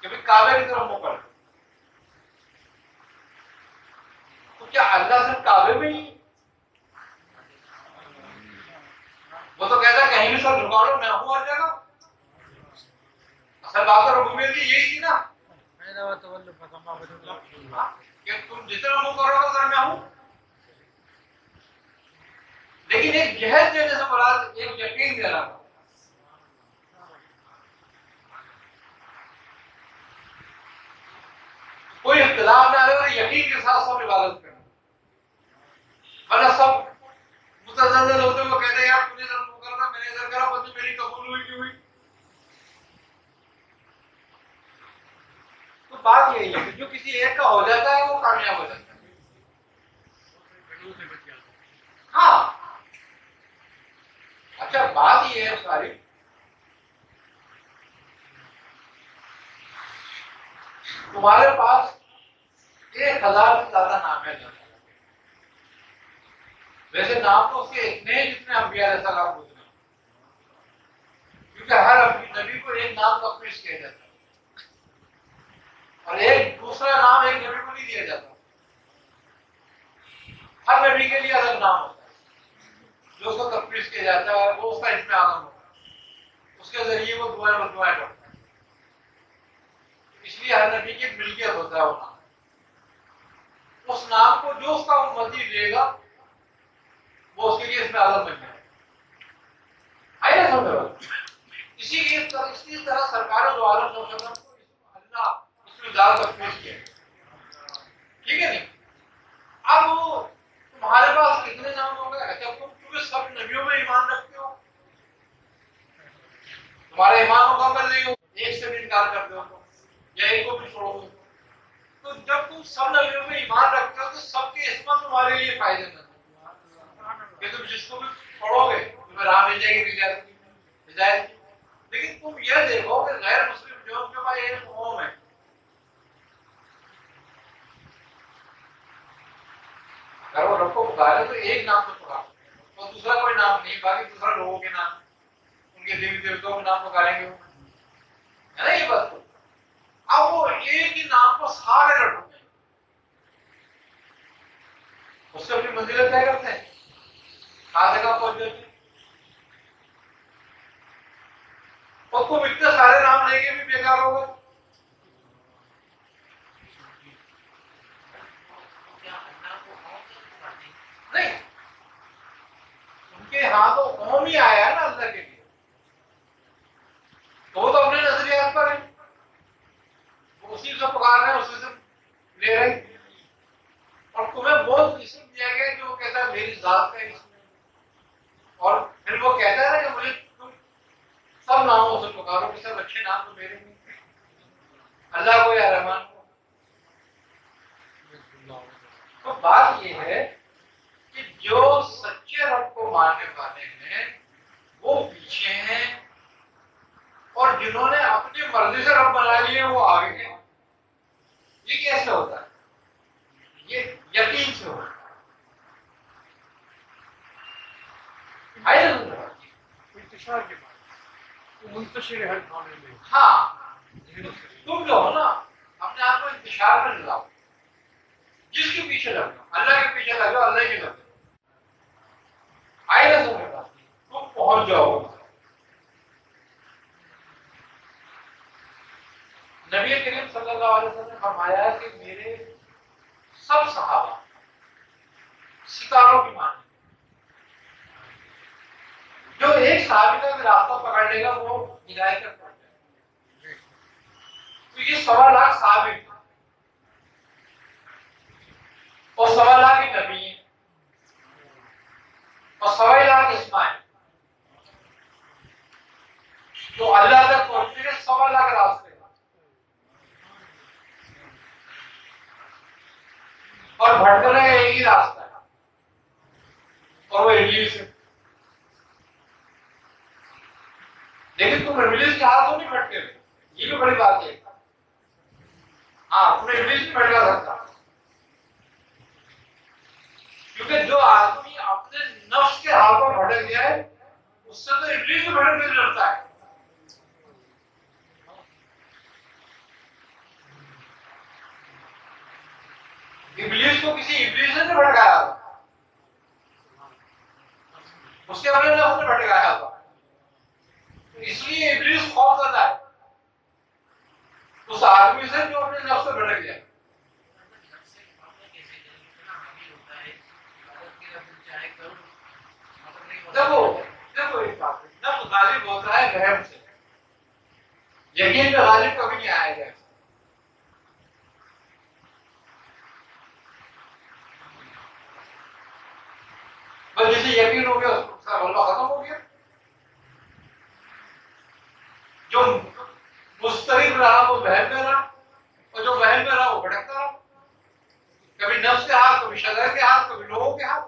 کہ کعبے کی طرف منہ کر، تو کیا اللہ صرف کعبے میں ہی؟ وہ تو کہتا ہے کہیں بھی سر جھکا لو میں ہوں ہر جگہ. اصل بات ربوبیت کی یہی تھی نا کہ تم جتنا منہ کرو گے سر میں ہوں. لیکن ایک جہد دینے سے مراد ایک یقین دینا، کوئی اختلاف نہ رہے اور یقین یقین کے ساتھ سب عبادت کرنا، ورنہ سب متزلزل ہوتے ہوئے کہتے ہیں یار تم نے ادھر منہ کرنا، میں نے ادھر کرا، بس میری قبول ہوئی نہیں ہوئی. تو بات یہی ہے کہ جو کسی ایک کا ہو جاتا ہے وہ کامیاب ہو جاتا ہے. ہاں اچھا بات یہ ہے ساری، تمہارے پاس 1000 سے زیادہ نام ہے اللہ تعالیٰ کے. ویسے نام تو اس کے اتنے ہیں جتنے انبیاء علیہ السلام کو اتنے، کیونکہ ہر نبی کو ایک نام تخصیص کیا جاتا ہے اور ایک دوسرا نام ایک نبی کو نہیں دیا جاتا. ہر نبی کے لیے الگ نام ہوتا ہے جو اس کو تخصیص کیا جاتا ہے، وہ اس کا اسم اعظم ہوتا ہے، اس کے ذریعے وہ دعائیں بدعائیں کرتا ہے. اس لیے ہر نبی کی ایک ملکیت ہوتا ہے وہ نام. اس نام کو جو اس کا امتی لے گا وہ اس کے لیے اس میں اعظم بن جائے. آئیے سمجھ. اسی طرح سرکار دو عالم صلی اللہ علیہ وسلم کو اللہ اس میں زیادہ تخصیص کیا. ٹھیک ہے نہیں؟ اب تمہارے پاس کتنے نام ہو گئے؟ جب تم سب نبیوں میں ایمان رکھتے ہو، تمہارا ایمان مکمل نہیں ہو، ایک سے بھی انکار کرتے ہو یا ایک کو بھی چھوڑو گے، تو جب تم سب نبیوں میں ایمان رکھتے ہو تو سب کے اسم تمہارے لیے فائدے مند ہے کہ تم جس کو بھی چھوڑو گے تمہیں راہ مل جائے گی ہدایت کی. لیکن تم یہ دیکھو کہ غیر مسلم جو ان کے پاس ایک قوم ہے، اگر وہ رب کو پکارے تو ایک نام سے پکار اور دوسرا کوئی نام نہیں، باقی دوسرا لوگوں کے نام، ان کے دیوی دیوتوں کے نام پکاریں گے، ہے نا یہ بات. اب وہ ایک ہی نام کو سارے رٹتے ہیں، اس سے اپنی منزلیں طے کرتے ہیں، کہاں جگہ پہنچ جاتے ہیں. اور تم اتنے سارے نام لے کے بھی بیکار ہو گئے. نہیں، ان کے ہاں تو قوم ہی آیا ہے نا اللہ کے لیے، تو وہ تو اپنے نظریات پر ہے، وہ اسی سے پکار رہے ہیں، اسی سے لے رہے ہیں. اور تمہیں وہ اسم دیا گیا جو کہتا ہے میری ذات کا اسم ہے، اور پھر وہ کہتا ہے نا کہ مجھے تم سب ناموں سے پکارو کہ سب اچھے نام تو میرے نہیں، اللہ کو یا رحمان کو. تو بات یہ ہے کہ جو سچے رب کو ماننے والے ہیں وہ پیچھے ہیں، اور جنہوں نے اپنی مرضی سے رب بنا لیے وہ آگے ہیں. یہ کیسے ہوتا ہے؟ یہ یقین سے ہوتا ہے. انتشار کے بعد منتشر ہے ہر کھانے میں. ہاں تم جو ہو نا اپنے آپ کو انتشار میں لگاؤ، جس کے پیچھے لگو، اللہ کے پیچھے لگو، اللہ کی لگو. آئے گا سمجھ بات، تم پہنچ جاؤ. نبی کریم صلی اللہ علیہ وسلم نے فرمایا کہ میرے سب صحابہ ستاروں کی مانند، جو ایک صحابی کا بھی راستہ پکڑ لے گا وہ ہدایت تک پہنچ جائے گا. تو یہ 1.25 لاکھ صحابی تھے اور 1.25 لاکھ ہی نبی ہیں اور 1.25 لاکھ اسماعیل، تو اللہ تک پہنچنے کے 1.25 لاکھ راستے اور بھٹک رہے ایک ہی راستہ ہے اور وہ ابلیس ہے. لیکن تم ابلیس کے ہاتھوں نہیں بھٹکے ہوئے، یہ بھی بڑی بات ہے. ہاں تم ابلیس نہیں بھٹکا سکتا، کیونکہ جو آدمی اپنے نفس کے ہاتھوں بھٹک گیا ہے اس سے تو ابلیس بھی بھٹکنے سے ڈرتا ہے. ابلیس کو کسی ابلیس نے بھٹکایا تھا، اس کے اپنے نفس نے بھٹکایا تھا، اس لیے ابلیس خوف زدہ ہے اس آدمی سے جو اپنے نفس سے بھٹک گیا. دیکھو ایک بات ہے، نفس غالب ہوتا ہے وہم سے، یقین پہ غالب کبھی نہیں آئے گا. یقین ہو گیا اس کا غلبہ ختم ہو گیا. جو مسترب رہا وہ وہم میں رہا، اور جو وہم میں رہا وہ بھٹکتا رہا، کبھی نفس کے ہاتھ، کبھی شجر کے ہاتھ، کبھی لوگوں کے ہاتھ.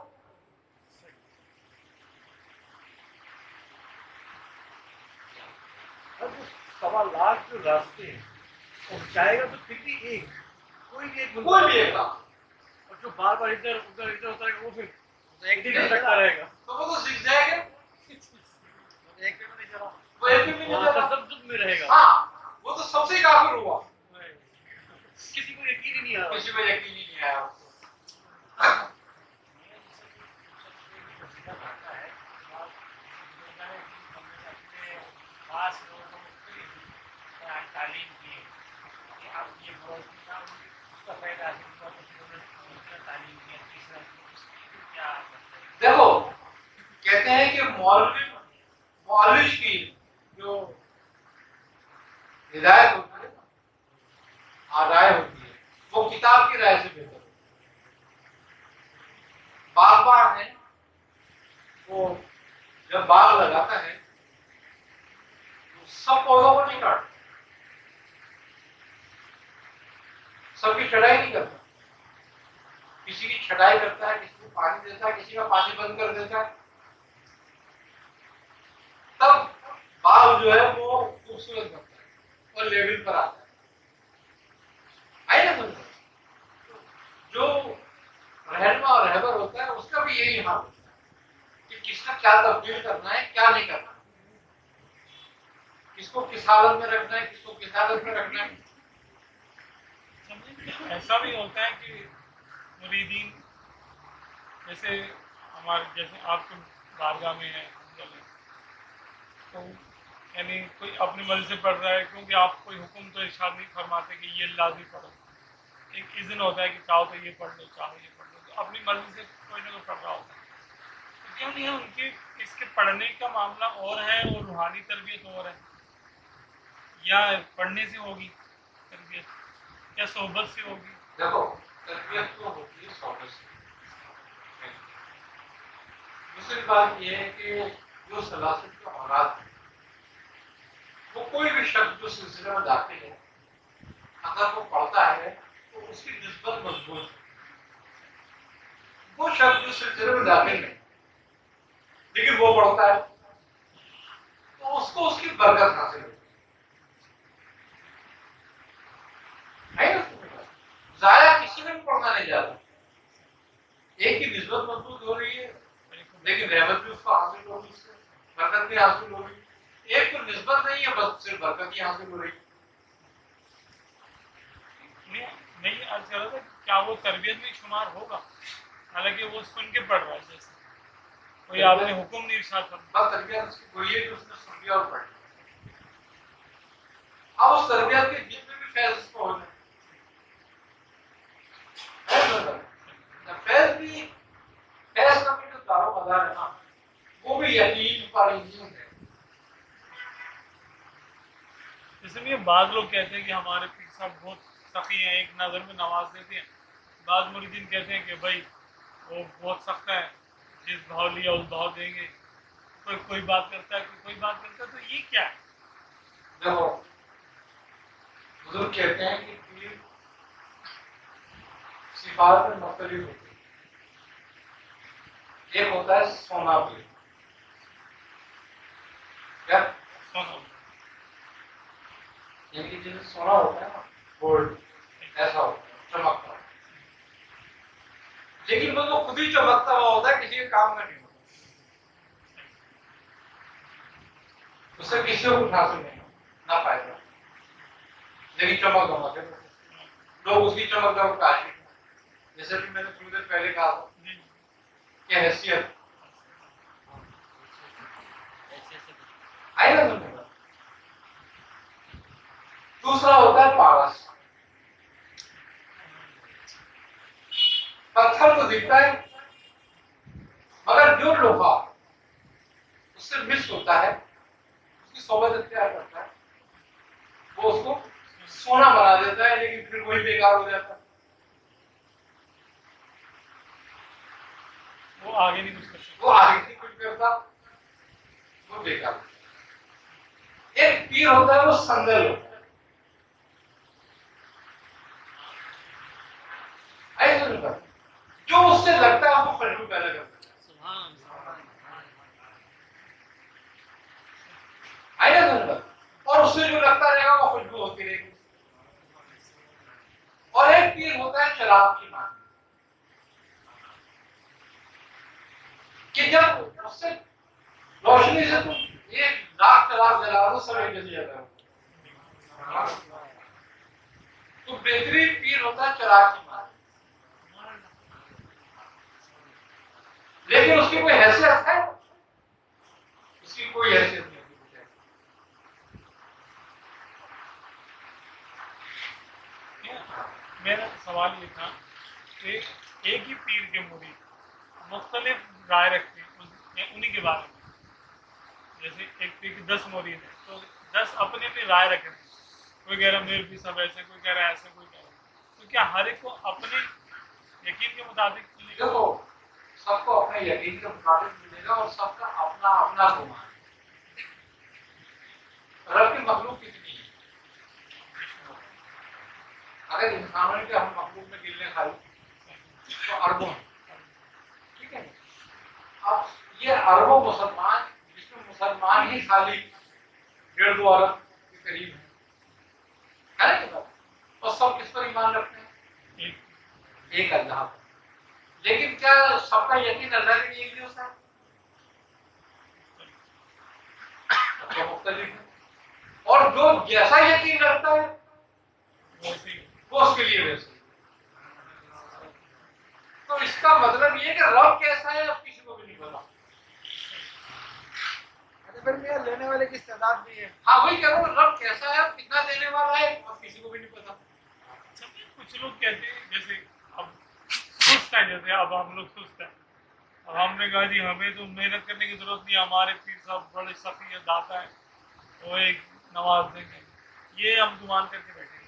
اب وہ 1.25 جو راستے ہیں وہ جائے گا تو پھر بھی ایک کوئی بھی ایک کوئی بھی ایک کام اور جو بار بار ادھر ادھر ادھر ہوتا ہے وہ پھر ایک دن بھٹکتا رہے گا. تو وہ تو سیکھ جائے گا، ایک پہ نہیں چلا، وہ ایک بھی نہیں وہاں جاتا. تذبذب میں رہے گا. ہاں وہ تو سب سے کافر ہوا، کسی کو یقین ہی نہیں آ رہا. کسی کو یقین ہی نہیں آیا. تعلیم کی کہ اب یہ بہت اس کا فائدہ حاصل ہوا تو پھر انہوں نے تعلیم کیا تیسرا کیا دیکھو کہتے ہیں کہ مولوی کی جو ہدایت ہوتی ہے، رائے ہوتی ہے، وہ کتاب کی رائے سے بہتر ہے. باغبان ہے وہ جب باغ لگاتا ہے تو سب پودوں کو نہیں کاٹتا، سب کی چھٹائی نہیں کرتا، کسی کی چھٹائی کرتا ہے، کسی کو پانی دیتا ہے، کسی کا پانی بند کر دیتا ہے، تب باغ جو ہے وہ خوبصورت بنتا ہے اور لیول پر آتا ہے. آئی نا سمجھ؟ جو رہنما اور رہبر ہوتا ہے اس کا بھی یہی حال ہوتا ہے کہ کس کا کیا تبدیل کرنا ہے، کیا نہیں کرنا، کس کو کس حالت میں رکھنا ہے، کس کو کس حالت میں رکھنا ہے. ایسا بھی ہوتا ہے کہ مریدین جیسے ہمارے جیسے آپ کے بارگاہ میں ہیں تو یعنی کوئی اپنی مرضی سے پڑھ رہا ہے کیونکہ آپ کوئی حکم تو ارشاد نہیں فرماتے کہ یہ لازمی پڑھو. ایک اذن ہوتا ہے کہ چاہو تو یہ پڑھ لو، چاہو یہ پڑھ لو، تو اپنی مرضی سے کوئی نہ کوئی پڑھ رہا ہوتا ہے. تو کیوں نہیں ہے ان کے اس کے پڑھنے کا معاملہ اور ہے اور روحانی تربیت اور ہے، یا پڑھنے سے ہوگی تربیت یا صحبت سے ہوگی؟ دیکھو تربیت تو ہوتی ہے صحبت سے. دوسری بات یہ ہے کہ جو سلاست کے اولاد ہے وہ کوئی بھی شخص جو سلسلے میں داخل ہے اگر وہ پڑھتا ہے تو اس کی نسبت مضبوط ہے. وہ شخص جو سلسلے میں داخل ہے لیکن وہ پڑھتا ہے تو اس کو اس کی برکت حاصل ہوتی ہے. ضائع کسی نے بھی پڑھنا نہیں جاتا، ایک کی نسبت مضبوط ہو رہی ہے لیکن رحمت بھی اس کو حاصل ہوگی، اس سے برکت بھی حاصل ہوگی. ایک کو نسبت نہیں ہے بس صرف برکت ہی حاصل ہو رہی ہے. نہیں عرض کر رہا تھا کیا وہ تربیت میں شمار ہوگا حالانکہ وہ سن کے پڑھ رہا ہے، جیسے کوئی آپ نے حکم نہیں ارشاد فرمایا. بس تربیت اس کی وہی ہے کہ اس نے سن لیا اور پڑھ لیا. اب اس تربیت کے جتنے بھی فیض اس کو ہو جائے فیض بھی، فیض کا بھی جو دار و مدار ہے نا وہ بھی یقین پر ہی ہے. جیسے یہ بعض لوگ کہتے ہیں کہ ہمارے پیر صاحب بہت سخی ہیں، ایک نظر میں نواز دیتے ہیں. بعض مریدین کہتے ہیں کہ بھائی وہ بہت سخت ہے، جس بھاؤ لیا اس بھاؤ دیں گے. کوئی بات کرتا ہے کوئی بات کرتا ہے، تو یہ کیا ہے؟ دیکھو بزرگ کہتے ہیں کہ پیر صفات میں مختلف ہوتی ہے. ایک ہوتا ہے سونا پیر، کیا سنو یعنی کہ جیسے سونا ہوتا ہے نا گولڈ ایسا ہوتا ہے چمکتا ہے، لیکن وہ تو خود ہی چمکتا ہوا ہوتا ہے، کسی کے کام کا نہیں ہوتا، اس سے کسی کو کچھ حاصل نہیں نہ فائدہ، لیکن چمک دمک ہے. لوگ اس کی چمک دمک کا عاشق ہیں. جیسے کہ میں نے تھوڑی دیر پہلے کہا تھا کہ حیثیت آئی نا سمجھ میں. دوسرا ہوتا ہے پارس. پتھر تو دکھتا ہے مگر جو لوہا اس سے مکس ہوتا ہے، اس کی صحبت اختیار کرتا ہے، وہ اس کو سونا بنا دیتا ہے، لیکن پھر وہی بیکار ہو جاتا ہے. وہ آگے نہیں کچھ کر سکتا. وہ آگے نہیں کچھ کرتا, وہ بیکار. ایک پیر ہوتا ہے وہ سنگل ہوتا ہے, ایسا نہیں کرتا, جو اس سے لگتا ہے وہ خوشبو پیدا کرتا ہے. اور اس سے جو لگتا رہے گا وہ خوشبو ہوتی رہے گی. اور ایک پیر ہوتا ہے چراغ کی مانند, کہ جب اس سے روشنی سے تم ایک لاکھ چراغ جلا دو سب ایک جیسے جاتا ہے. تو بہترین پیر ہوتا ہے چراغ کی مانند, لیکن اس کی کوئی حیثیت ہے, اس کی کوئی حیثیت نہیں. میرا سوال یہ تھا کہ ایک ہی پیر کے مرید مختلف رائے رکھتے ہیں انہی کے بارے میں. جیسے ایک پیر کے 10 مرید ہیں تو 10 اپنے اپنی رائے رکھتے ہیں. کوئی کہہ رہا میرے بھی سب ایسے, کوئی کہہ رہا ایسے, کوئی کہہ رہا. تو کیا ہر ایک کو اپنے یقین کے مطابق دیکھو سب کو اپنے یقین کے مطابق ملے گا اور سب کا اپنا اپنا گمان ہے. رب کی مخلوق کتنی ہے؟ اگر انسانوں کے ہم مخلوق میں گرنے خالی تو اربوں ہیں, ٹھیک ہے. اب یہ اربوں مسلمان جس میں مسلمان ہی خالی 1.5-2 ارب کے قریب ہے نا, اور سب کس پر ایمان رکھتے ہیں؟ ایک اللہ پر. لیکن کیا سب کا یقین اللہ کے لیے ایک ہوتا ہے؟ تو مختلف ہے. اور جو جیسا یقین رکھتا ہے وہ اس کے لیے ویسے. تو اس کا مطلب یہ کہ رب کیسا ہے اب کسی کو بھی نہیں پتا. پھر میں لینے والے کی استعداد بھی ہے. ہاں وہی کہہ رہا ہوں, رب کیسا ہے اب کتنا دینے والا ہے اب کسی کو بھی نہیں پتا. کچھ لوگ کہتے ہیں جیسے اب سست ہے, جیسے اب ہم لوگ سست ہیں. اب ہم نے کہا جی ہمیں تو محنت کرنے کی ضرورت نہیں, ہمارے پیر صاحب بڑے سخی ہے, داتا ہے, وہ ایک نواز دیں گے, یہ ہم گمان کر کے بیٹھے ہیں.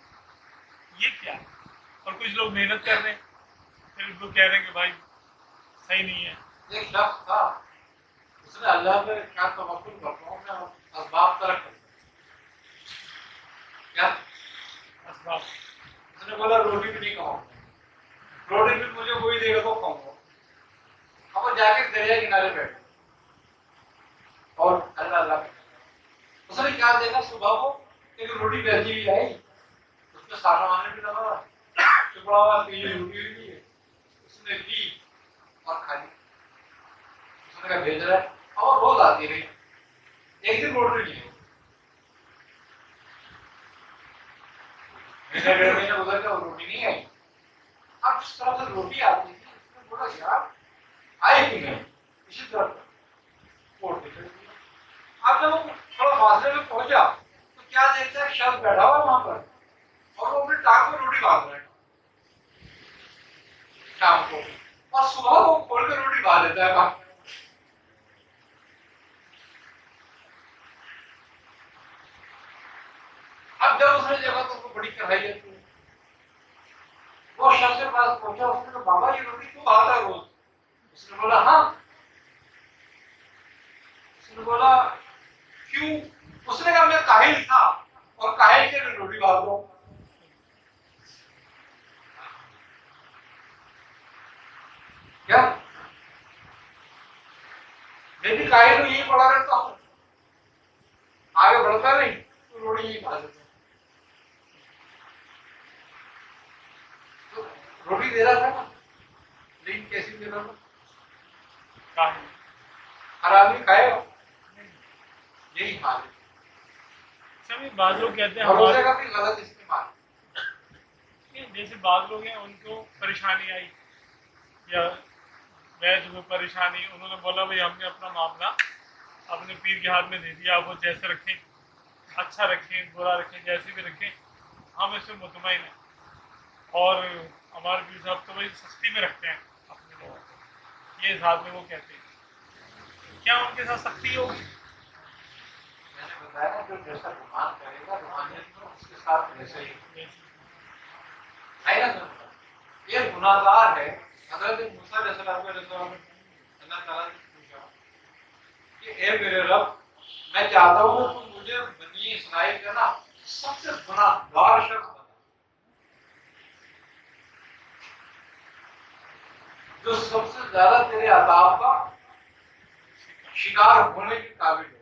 یہ کیا ہے؟ اور کچھ لوگ محنت کر رہے ہیں پھر ان کو کہہ رہے ہیں کہ بھائی صحیح نہیں ہے. ایک شخص تھا, اس نے اللہ پہ کیا توکل کرتا ہوں میں, اسباب ترک کرتا کیا اسباب. اس نے بولا روٹی بھی نہیں کھاؤں, روٹی بھی مجھے کوئی دے گا تو کھاؤں گا. اب وہ جا کے دریا کنارے بیٹھے اور اللہ اللہ اس نے کیا دیکھا صبح کو ایک روٹی بیچی ہوئی آئی, اس میں سارا آنے بھی لگا ٹکڑا ہوا پیلی روٹی ہوئی ہے, اس نے لی اور کھا لی. اس نے کہا بھیج رہا ہے, اور روز آتی رہی, ایک دن روٹی نہیں. مہینے 1.5 مہینے گزر گیا اور روٹی نہیں آئی. اب جس طرح سے روٹی آتی تھی اس نے بولا یار آئی کیوں نہیں, اسی طرح کوٹ دے. اب جب وہ تھوڑا فاصلے میں پہنچا تو کیا دیکھتا ہے شخص بیٹھا ہوا وہاں پر اور وہ اپنی ٹانگ میں روٹی باندھ رہا ہے شام کو, اور صبح وہ کھول کے روٹی باندھ لیتا ہے. اب جب اس نے دیکھا تو بڑی کڑھائی ہے, وہ شخص کے پاس پہنچا, اس نے کہا بابا یہ روٹی کیوں آتا ہے روز؟ اس نے بولا ہاں. اس نے بولا کیوں؟ اس نے کہا میں کاہل تھا اور کاہل کے میں روٹی باندھ رہا ہوں. کیا میں بھی کاہل ہوں, یہی پڑا رہتا ہوں, آگے بڑھتا نہیں تو روٹی یہی کھا لیتا ہوں. روٹی دے رہا تھا نا, لیکن کیسی دے رہا تھا؟ ہر آدمی کھائے گا یہی کھا لے. بعض لوگ کہتے ہیں بھروسے کا بھی غلط استعمال. جیسے بعض لوگ ہیں ان کو پریشانی آئی یا ویج کو پریشانی, انہوں نے بولا بھائی ہم نے اپنا معاملہ اپنے پیر کے ہاتھ میں دے دیا, آپ وہ جیسے رکھیں, اچھا رکھیں برا رکھیں جیسے بھی رکھیں, ہم اس سے مطمئن ہیں. اور ہمارے پیر صاحب تو بھائی سستی میں رکھتے ہیں اپنے لوگوں کو, یہ حساب میں وہ کہتے ہیں. کیا ان کے ساتھ سختی ہوگی؟ میں نے بتایا جو جیسا گمان کرے گا روحانیت میں اس کے ساتھ ویسے ہی ہے نا. یہ گناہگار ہے. حضرت موسیٰ علیہ السلام اللہ تعالیٰ نے پوچھا کہ اے میرے رب میں چاہتا ہوں تو مجھے بنی اسرائیل کا نا سب سے گناہگار شخص بنا جو سب سے زیادہ تیرے عذاب کا شکار ہونے کے قابل ہو.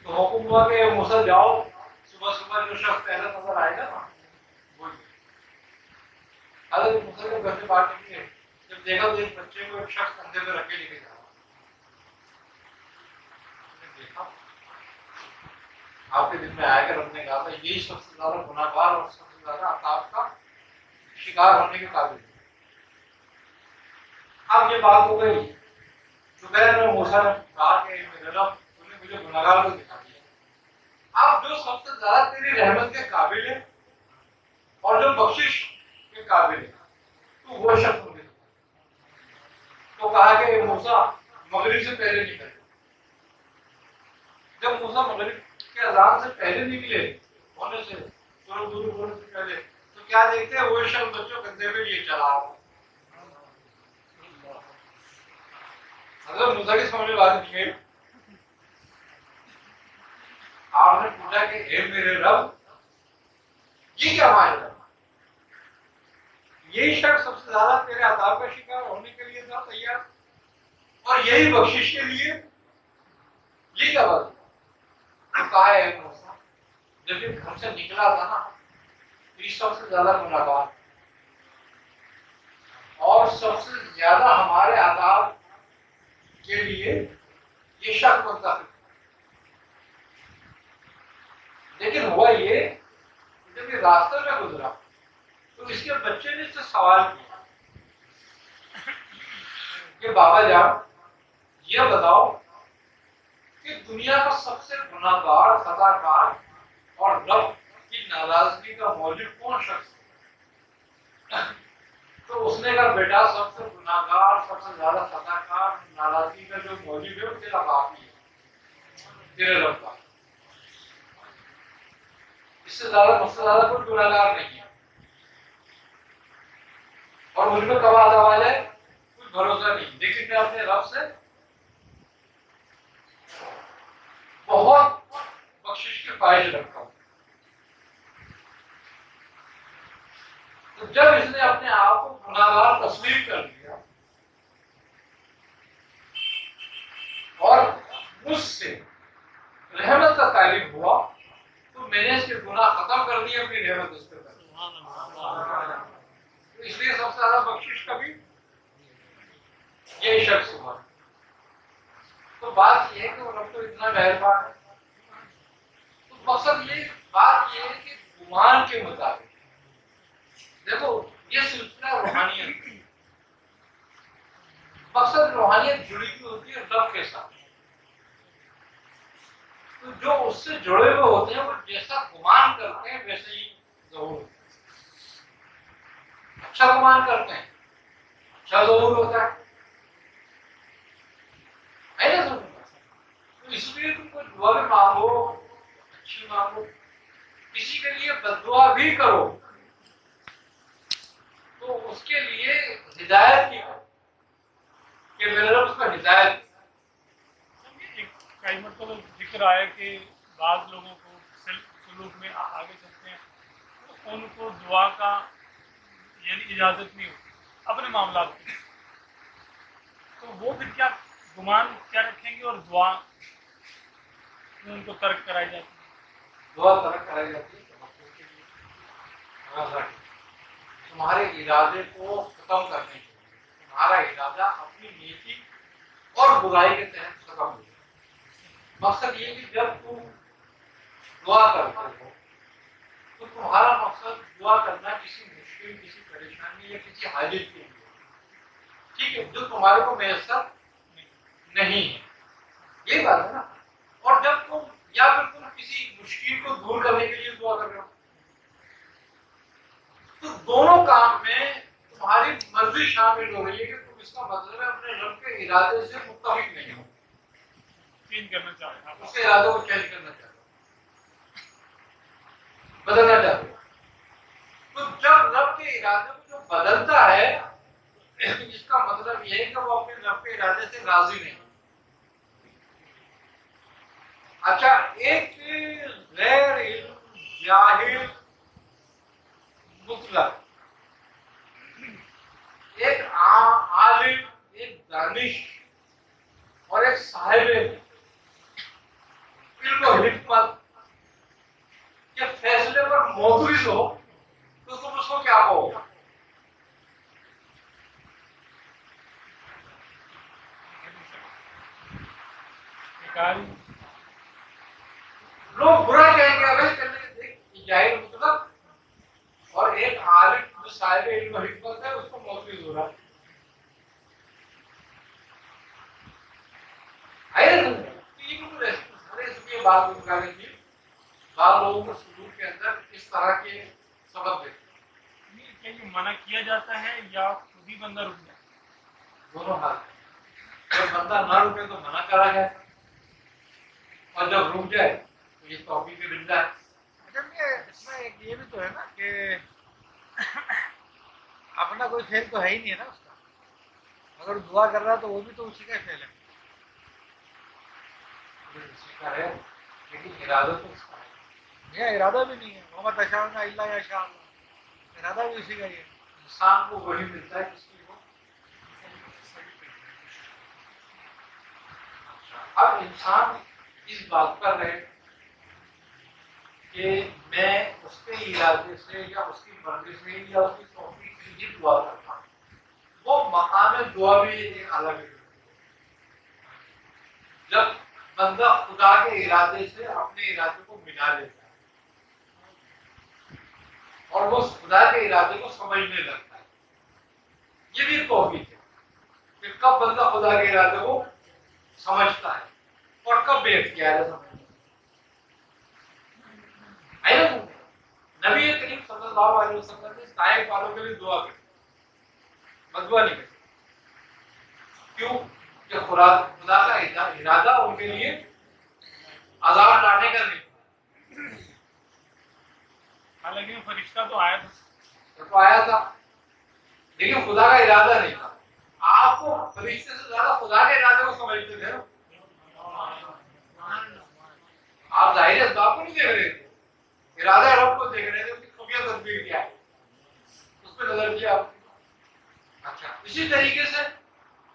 تو حکم ہوا کہ موسیٰ جاؤ صبح صبح جو شخص پہلا نظر آئے گا نا وہی. حضرت موسیٰ کے گھر سے باہر نکلے جب دیکھا تو ایک بچے کو ایک شخص کندھے پہ رکھ کے لے کے جا رہا. دیکھا آپ کے دل میں آیا کہ رب نے کہا تھا یہی سب سے زیادہ گناہگار اور سب سے زیادہ عذاب کا شکار ہونے کے قابل ہے. اب یہ بات ہو گئی دوپہر میں موسیٰ نے کہا کہ میرے رب تم نے مجھے گناہگار کو دکھا دیا. اب جو سب سے زیادہ تیری رحمت کے قابل ہے اور جو بخشش کے قابل ہے تو وہ شخص مجھے. تو کہا کہ موسیٰ مغرب سے پہلے نکل. جب موسیٰ مغرب کے اذان سے پہلے نکلے ہونے سے تھوڑا دور ہونے سے پہلے تو کیا دیکھتے ہیں وہ شخص بچوں کندھے پہ لیے چلا رہا. حضرت موسیٰ کی سمجھ میں بات نہیں ہے. آپ نے پوچھا کہ اے میرے رب یہ کیا معاملہ. یہی شخص سب سے زیادہ تیرے عذاب کا شکار ہونے کے لیے تھا تیار اور یہی بخشش کے لیے یہ کیا بات. تو کہا ہے موسیٰ جب یہ گھر سے نکلا تھا نا یہ سب سے زیادہ گناہگار اور سب سے زیادہ ہمارے عذاب کے لیے یہ شخص منتخب. لیکن ہوا یہ جب یہ راستہ میں گزرا تو اس کے بچے نے اس سے سوال کیا کہ بابا جان یہ بتاؤ کہ دنیا کا سب سے گناہگار خطاکار اور رب کی ناراضگی کا موجب کون شخص ہے. تو اس نے کہا بیٹا سب سے گناہگار سب سے زیادہ خطاکار ناراضگی کا جو موجب ہے وہ تیرا باپ ہی ہے تیرے رب کا. اس سے زیادہ مجھ سے زیادہ کوئی گناہگار نہیں ہے اور مجھ میں کب عذاب ہے کوئی بھروسہ نہیں. لیکن میں اپنے رب سے بہت بخشش کی خواہش رکھتا ہوں. تو جب اس نے اپنے آپ کو گناہگار تسلیم کر لیا اور مجھ سے رحمت کا طالب ہوا تو میں نے اس کے گناہ ختم کر دیے اپنی رحمت اس پہ کر دی. اس لیے سب سے زیادہ بخشش کا بھی یہی شخص ہوا. تو بات یہ ہے کہ وہ رب تو اتنا مہربان ہے. تو مقصد یہ بات یہ ہے کہ گمان کے مطابق دیکھو یہ سلسلہ روحانیت مقصد روحانیت جڑی ہوئی ہوتی ہے رب کے ساتھ. تو جو اس سے جڑے ہوئے ہوتے ہیں وہ جیسا گمان کرتے ہیں ویسے ہی ظہور ہوتا ہے. اچھا گمان کرتے ہیں اچھا ظہور ہوتا ہے. تو اس لیے تم کو دعا بھی مانگو اچھی مانگو کسی کے لیے بد دعا بھی کرو تو اس کے لیے ہدایت کی کرو کہ میرے رب اس کا ہدایت. کئی مرتبہ ذکر آیا کہ بعض لوگوں کو سلوک میں آگے چلتے ہیں تو ان کو دعا کا یعنی اجازت نہیں ہوتی اپنے معاملات کی. تو وہ پھر کیا گمان کیا رکھیں گے اور دعا ان کو ترک کرائی جاتی ہے. دعا ترک کرائی جاتی ہے تمہارے ارادے کو ختم کرنے کے لیے. تمہارا ارادہ اپنی نیکی اور برائی کے تحت ختم ہو. مقصد یہ کہ جب تم دعا کرتے ہو تو تمہارا مقصد دعا کرنا کسی مشکل کسی پریشانی یا کسی حاجت کے لیے ٹھیک ہے جو تمہارے کو میسر نہیں ہے. یہی بات ہے نا. اور جب تم یا پھر تم کسی مشکل کو دور کرنے کے لیے دعا کر رہے ہو تو دونوں کام میں تمہاری مرضی شامل ہو رہی ہے کہ تم اس کا مطلب ہے اپنے رب کے ارادے سے متفق نہیں ہو. چینج کرنا چاہتے ہیں اس کے ارادوں کو چینج کرنا چاہتے ہو بدلنا چاہتے ہو. تو جب رب کے ارادے کو جو بدلتا ہے اس کا مطلب مطلب یہ ہے کہ وہ اپنے رب کے ارادے سے راضی نہیں. اچھا ایک غیر علم جاہل مطلق، ایک عالم، ایک دانش اور ایک صاحب علم و حکمت کے فیصلے پر معترض ہو تو تم اس کو کیا کہو گے؟ لوگ برا کہیں گے اگر ایک جاہل مطلق اور ایک عالم جو صاحب علم و حکمت ہے اس کو معترض ہو رہا ہے. بات نکالیں گے بعض لوگوں کو سلوک کے اندر اس طرح کے سبب دیتے ہیں. کیا یہ منع کیا جاتا ہے یا خود ہی بندہ رک جائے؟ دونوں حال ہیں. جب بندہ نہ رکے تو منع کرا جائے اور جب رک جائے تو یہ توفیق ملتا ہے. اس میں ایک یہ بھی تو ہے نا کہ اپنا کوئی فیل تو ہے ہی نہیں ہے نا اس کا، اگر دعا کر رہا تو وہ بھی تو اسی کا فیل ہے. اسی کا ہے لیکن ارادہ تو اس کا ہے. یہ ارادہ بھی نہیں ہے، محمد اشارنا اللہ یا شاء اللہ، ارادہ بھی اسی کا ہی ہے. انسان کو وہی ملتا ہے جس کی وہ. اب انسان اس بات پر رہے کہ میں اس کے ارادے سے یا اس کی مرضی سے یا اس کی توفیق سے ہی دعا کرتا ہوں. وہ مقام دعا بھی ایک الگ ہے. جب بندہ خدا کے ارادے سے اپنے ارادے کو ملا لیتا ہے اور وہ خدا کے ارادے کو سمجھنے لگتا ہے، یہ بھی توفیق ہے کہ کب بندہ خدا کے ارادے کو سمجھتا ہے اور کب بے اختیار ہے سمجھتا ہے. نبی کریم صلی اللہ علیہ وسلم نے طائف والوں کے لیے دعا کی، بدعا نہیں کی. کیوں؟ کہ خدا کا ارادہ ان کے لیے عذاب لانے کا نہیں. حالانکہ فرشتہ تو آیا تھا، تو آیا تھا لیکن خدا کا ارادہ نہیں تھا. آپ کو فرشتے سے زیادہ خدا کے ارادے کو سمجھتے تھے. آپ ظاہر اسباب کو نہیں دیکھ رہے تھے، ارادہ رب کو دیکھ رہے تھے، اس کی خفیہ تدبیر کیا ہے اس پہ نظر کیا آپ. اچھا اسی طریقے سے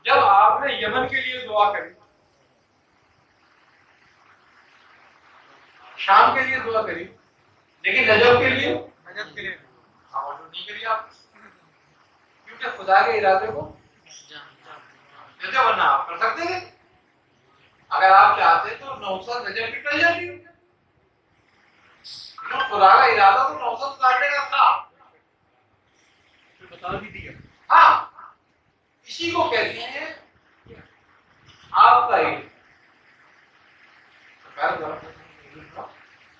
جب آپ نے یمن کے لیے دعا کری، شام کے لیے دعا کری، لیکن نجف کے لیے توجہ نہیں کری آپ، کیونکہ خدا کے ارادے کو جیسے ورنہ آپ کر سکتے تھے. اگر آپ چاہتے تو نوسط نجف کی ٹل جاتی. خدا کا ارادہ تو نوسط کاٹنے کا تھا، بتا بھی دیا. ہاں اسی کو کہتے ہیں آپ کا علم.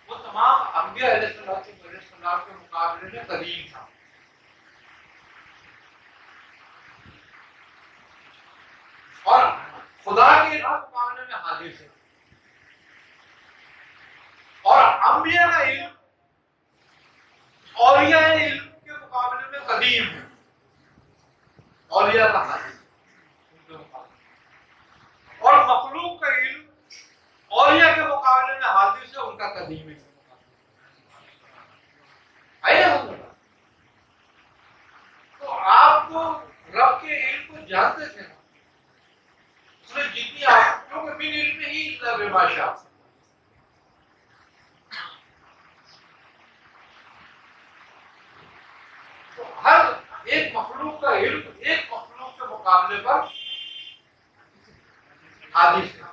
وہ تمام انبیاء علیہ السلام کے مقابلے میں قدیم تھا. اور خدا کے مقابلے میں حادث ہے. اور انبیاء کا علم اولیاء علم کے مقابلے میں قدیم ہے. اولیاء کا حادث اور مخلوق کا علم اولیاء کے مقابلے میں حادث ہے، ان کا قدیم ہے. تو آپ تو رب کے علم کو جانتے تھے، اس نے جتنی آپ کیونکہ بن علم ہی بے بادشاہ. تو ہر ایک مخلوق کا علم ایک مخلوق کے مقابلے پر حادث ہے.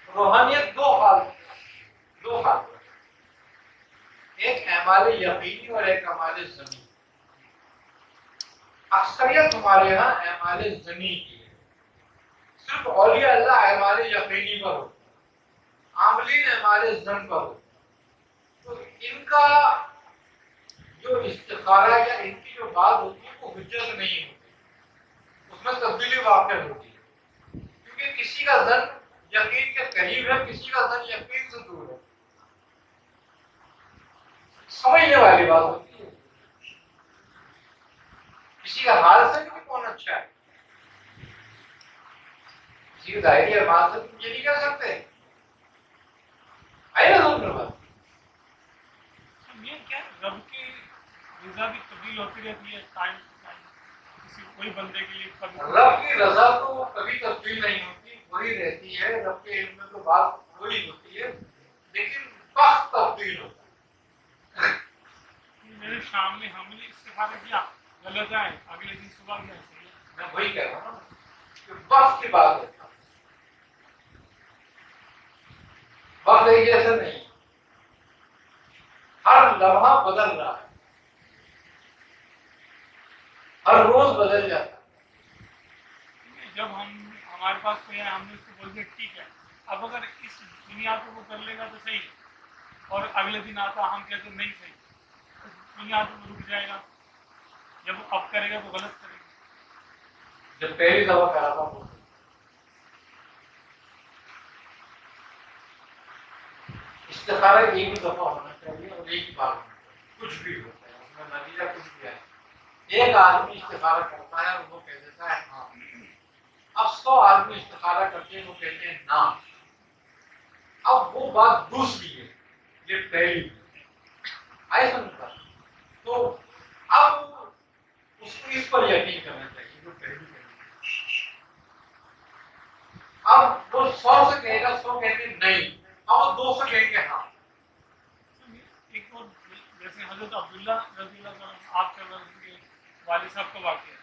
روحانیت دو حال، ایک اعمال یقینی اور ایک اعمال ظنی. اکثریت ہمارے یہاں اعمال ظنی کی ہے. صرف اولیاء اللہ اعمال یقینی پر ہو، عاملین اعمال ظن پر ہو. ان کا جو استخارہ یا ان کی جو بات ہوتی ہے وہ حجت نہیں ہوتی، اس میں تبدیلی واقع ہوتی ہے، کیونکہ کسی کا ظن یقین کے قریب ہے، کسی کا ظن یقین سے دور ہے، سمجھنے والی بات ہوتی ہے، کسی کا حال سے بھی کون اچھا ہے، کسی کے ظاہری اعمال سے تم یہ نہیں کہہ سکتے، آئے نا سمجھ بات۔ یہ کیا رب کی رضا بھی تبدیل ہوتی رہتی ہے ٹائم کسی کوئی بندے کے لیے کبھی رب کی رضا تو کبھی تبدیل نہیں ہوتی، وہی رہتی ہے، رب کے علم میں تو بات وہی ہوتی ہے، لیکن وقت تبدیل ہوتا ہے۔ میرے شام میں ہم نے استخارہ کیا غلط ہے، اگلے دن صبح کیا صحیح ہے۔ میں وہی کہہ رہا ہوں کہ وقت کی بات ہے، وقت ایک جیسا نہیں، ہر لمحہ بدل رہا ہے، ہر روز بدل جاتا ہے۔ جب ہمارے پاس کوئی ہے ہم نے اس کو بول دیا ٹھیک ہے، اب اگر اس دنیا کو وہ کر لے گا تو صحیح ہے، اور اگلے دن آتا ہم کہتے نہیں صحیح، دنیا تو رک جائے گا، جب وہ اب کرے گا تو غلط کرے گا۔ جب پہلی دفعہ کرا تھا وہ استخارہ ایک ہی دفعہ ہونا چاہیے اور ایک ہی بار ہونا چاہیے، کچھ بھی ہوتا ہے اس میں نتیجہ کچھ بھی ہے۔ ایک آدمی استخارہ کرتا ہے اور وہ کہہ دیتا ہے ہاں، اب 100 آدمی استخارہ کرتے ہیں وہ کہتے ہیں نہ، اب وہ بات دوسری ہے، یہ پہلی آئے سمجھتا، تو اب اس کو اس پر یقین کرنا چاہیے جو پہلی ہے۔ اب وہ 100 سے کہے گا، 100 کہیں گے نہیں، اب وہ 200 کہیں گے ہاں۔ ایک اور جیسے حضرت عبداللہ رضی اللہ عنہ آپ صلی اللہ علیہ وسلم کے والد صاحب کا واقعہ ہے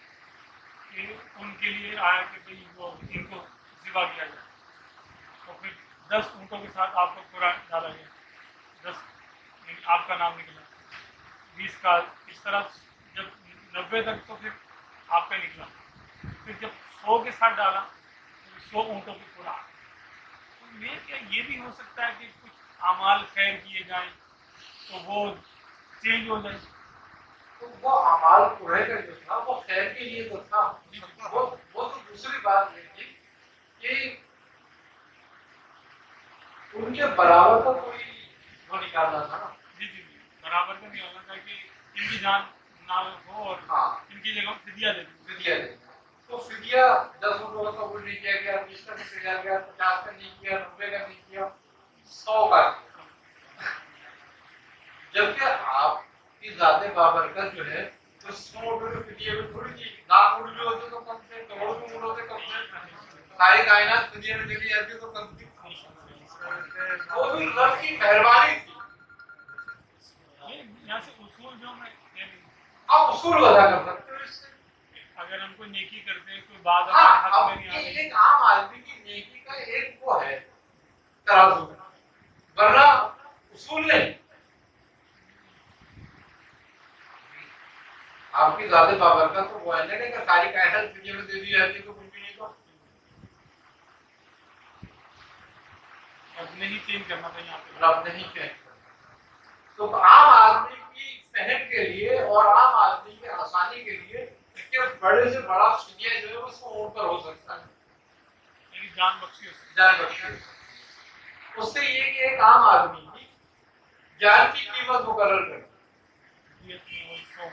کہ ان کے لیے آیا کہ بھائی وہ ان کو ذبح کیا جائے، تو پھر 10 اونٹوں کے ساتھ آپ کو قرآن ڈالا گیا، 10 یعنی آپ کا نام نکلا، 20 کا، اس طرح جب 90 تک تو پھر آپ کا نکلا، پھر جب 100 کے ساتھ ڈالا تو 100 اونٹوں کی قرآن۔ تو میں کیا یہ بھی ہو سکتا ہے کہ کچھ اعمال خیر کیے جائیں تو وہ چینج ہو جائے؟ تو وہ اعمال پورے کا جو تھا وہ خیر کے لیے تو تھا، وہ تو دوسری بات یہ تھی کہ ان کے برابر کا کوئی وہ نکالنا تھا نا۔ جی جی جی، برابر کا نہیں ہونا چاہیے کہ ان کی جان نہ ہو اور ہاں ان کی جگہ فدیہ دے دیں۔ فدیہ دے، تو فدیہ 10 اونٹوں کا قبول نہیں کیا گیا، 20 کا نہیں کیا گیا، 50 کا نہیں کیا، 90 کا نہیں کیا، 100 کا کیا۔ جبکہ آپ کی ذات بابرکت جو ہے تو 100 اونٹوں کے فدیے میں تھوڑی تھی، لاکھ اونٹ بھی ہوتے تو کم سے، کروڑوں بھی اونٹ ہوتے کم سے، ساری کائنات فدیے میں چلی جاتی تو کم تھی، وہ بھی رب کی مہربانی تھی۔ یہاں سے اصول جو میں یعنی آپ اصول وضع کر سکتے ہو اس سے۔ اگر ہم کوئی نیکی کرتے ہیں کوئی بات ہاں، ہمارے حق اب میں نہیں آ یہ رہی، ایک عام آدمی کی نیکی کا ایک وہ ہے ترازو، ورنہ اصول نہیں۔ آپ کی ذات بابرکت تو وہ ہے نا کہ ساری کائنات دنیا میں دے دی جاتی تو کچھ بھی نہیں تو اب نہیں چینج کرنا تھا یہاں پہ۔ رب نہیں چینج کرتا۔ تو عام آدمی کی فہم کے لیے اور عام آدمی کی آسانی کے لیے کہ بڑے سے بڑا فدیہ جو ہے اس کو اونٹ پر ہو سکتا ہے، یعنی جان بخشی ہو سکتی جان بخشی۔ اس سے یہ کہ ایک عام آدمی کی جان کی قیمت مقرر کرے۔ ہے۔ وہی 100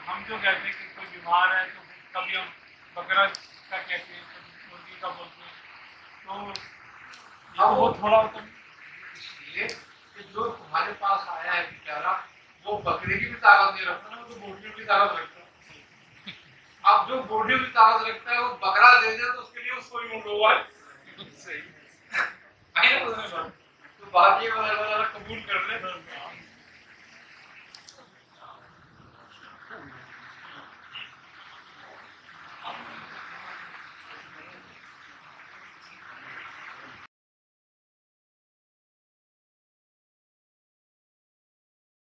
ہم جو کہتے ہیں کہ کوئی بیمار ہے تو کبھی ہم بکرا کا کہتے ہیں، کبھی مرغی کا بولتے ہیں، تو یہ بہت تھوڑا ہوتا ہے۔ اس لیے کہ جو تمہارے پاس آیا ہے بیچارہ وہ بکرے کی بھی طاقت نہیں رکھتا، وہ تو بوٹی کی طاقت رکھتا ہے۔ اب جو بوٹی کی طاقت رکھتا ہے وہ بکرا دے دے تو اس کے لیے اس کو بھی اونٹ ہوا ہے۔ تو بات یہ قبول کر لے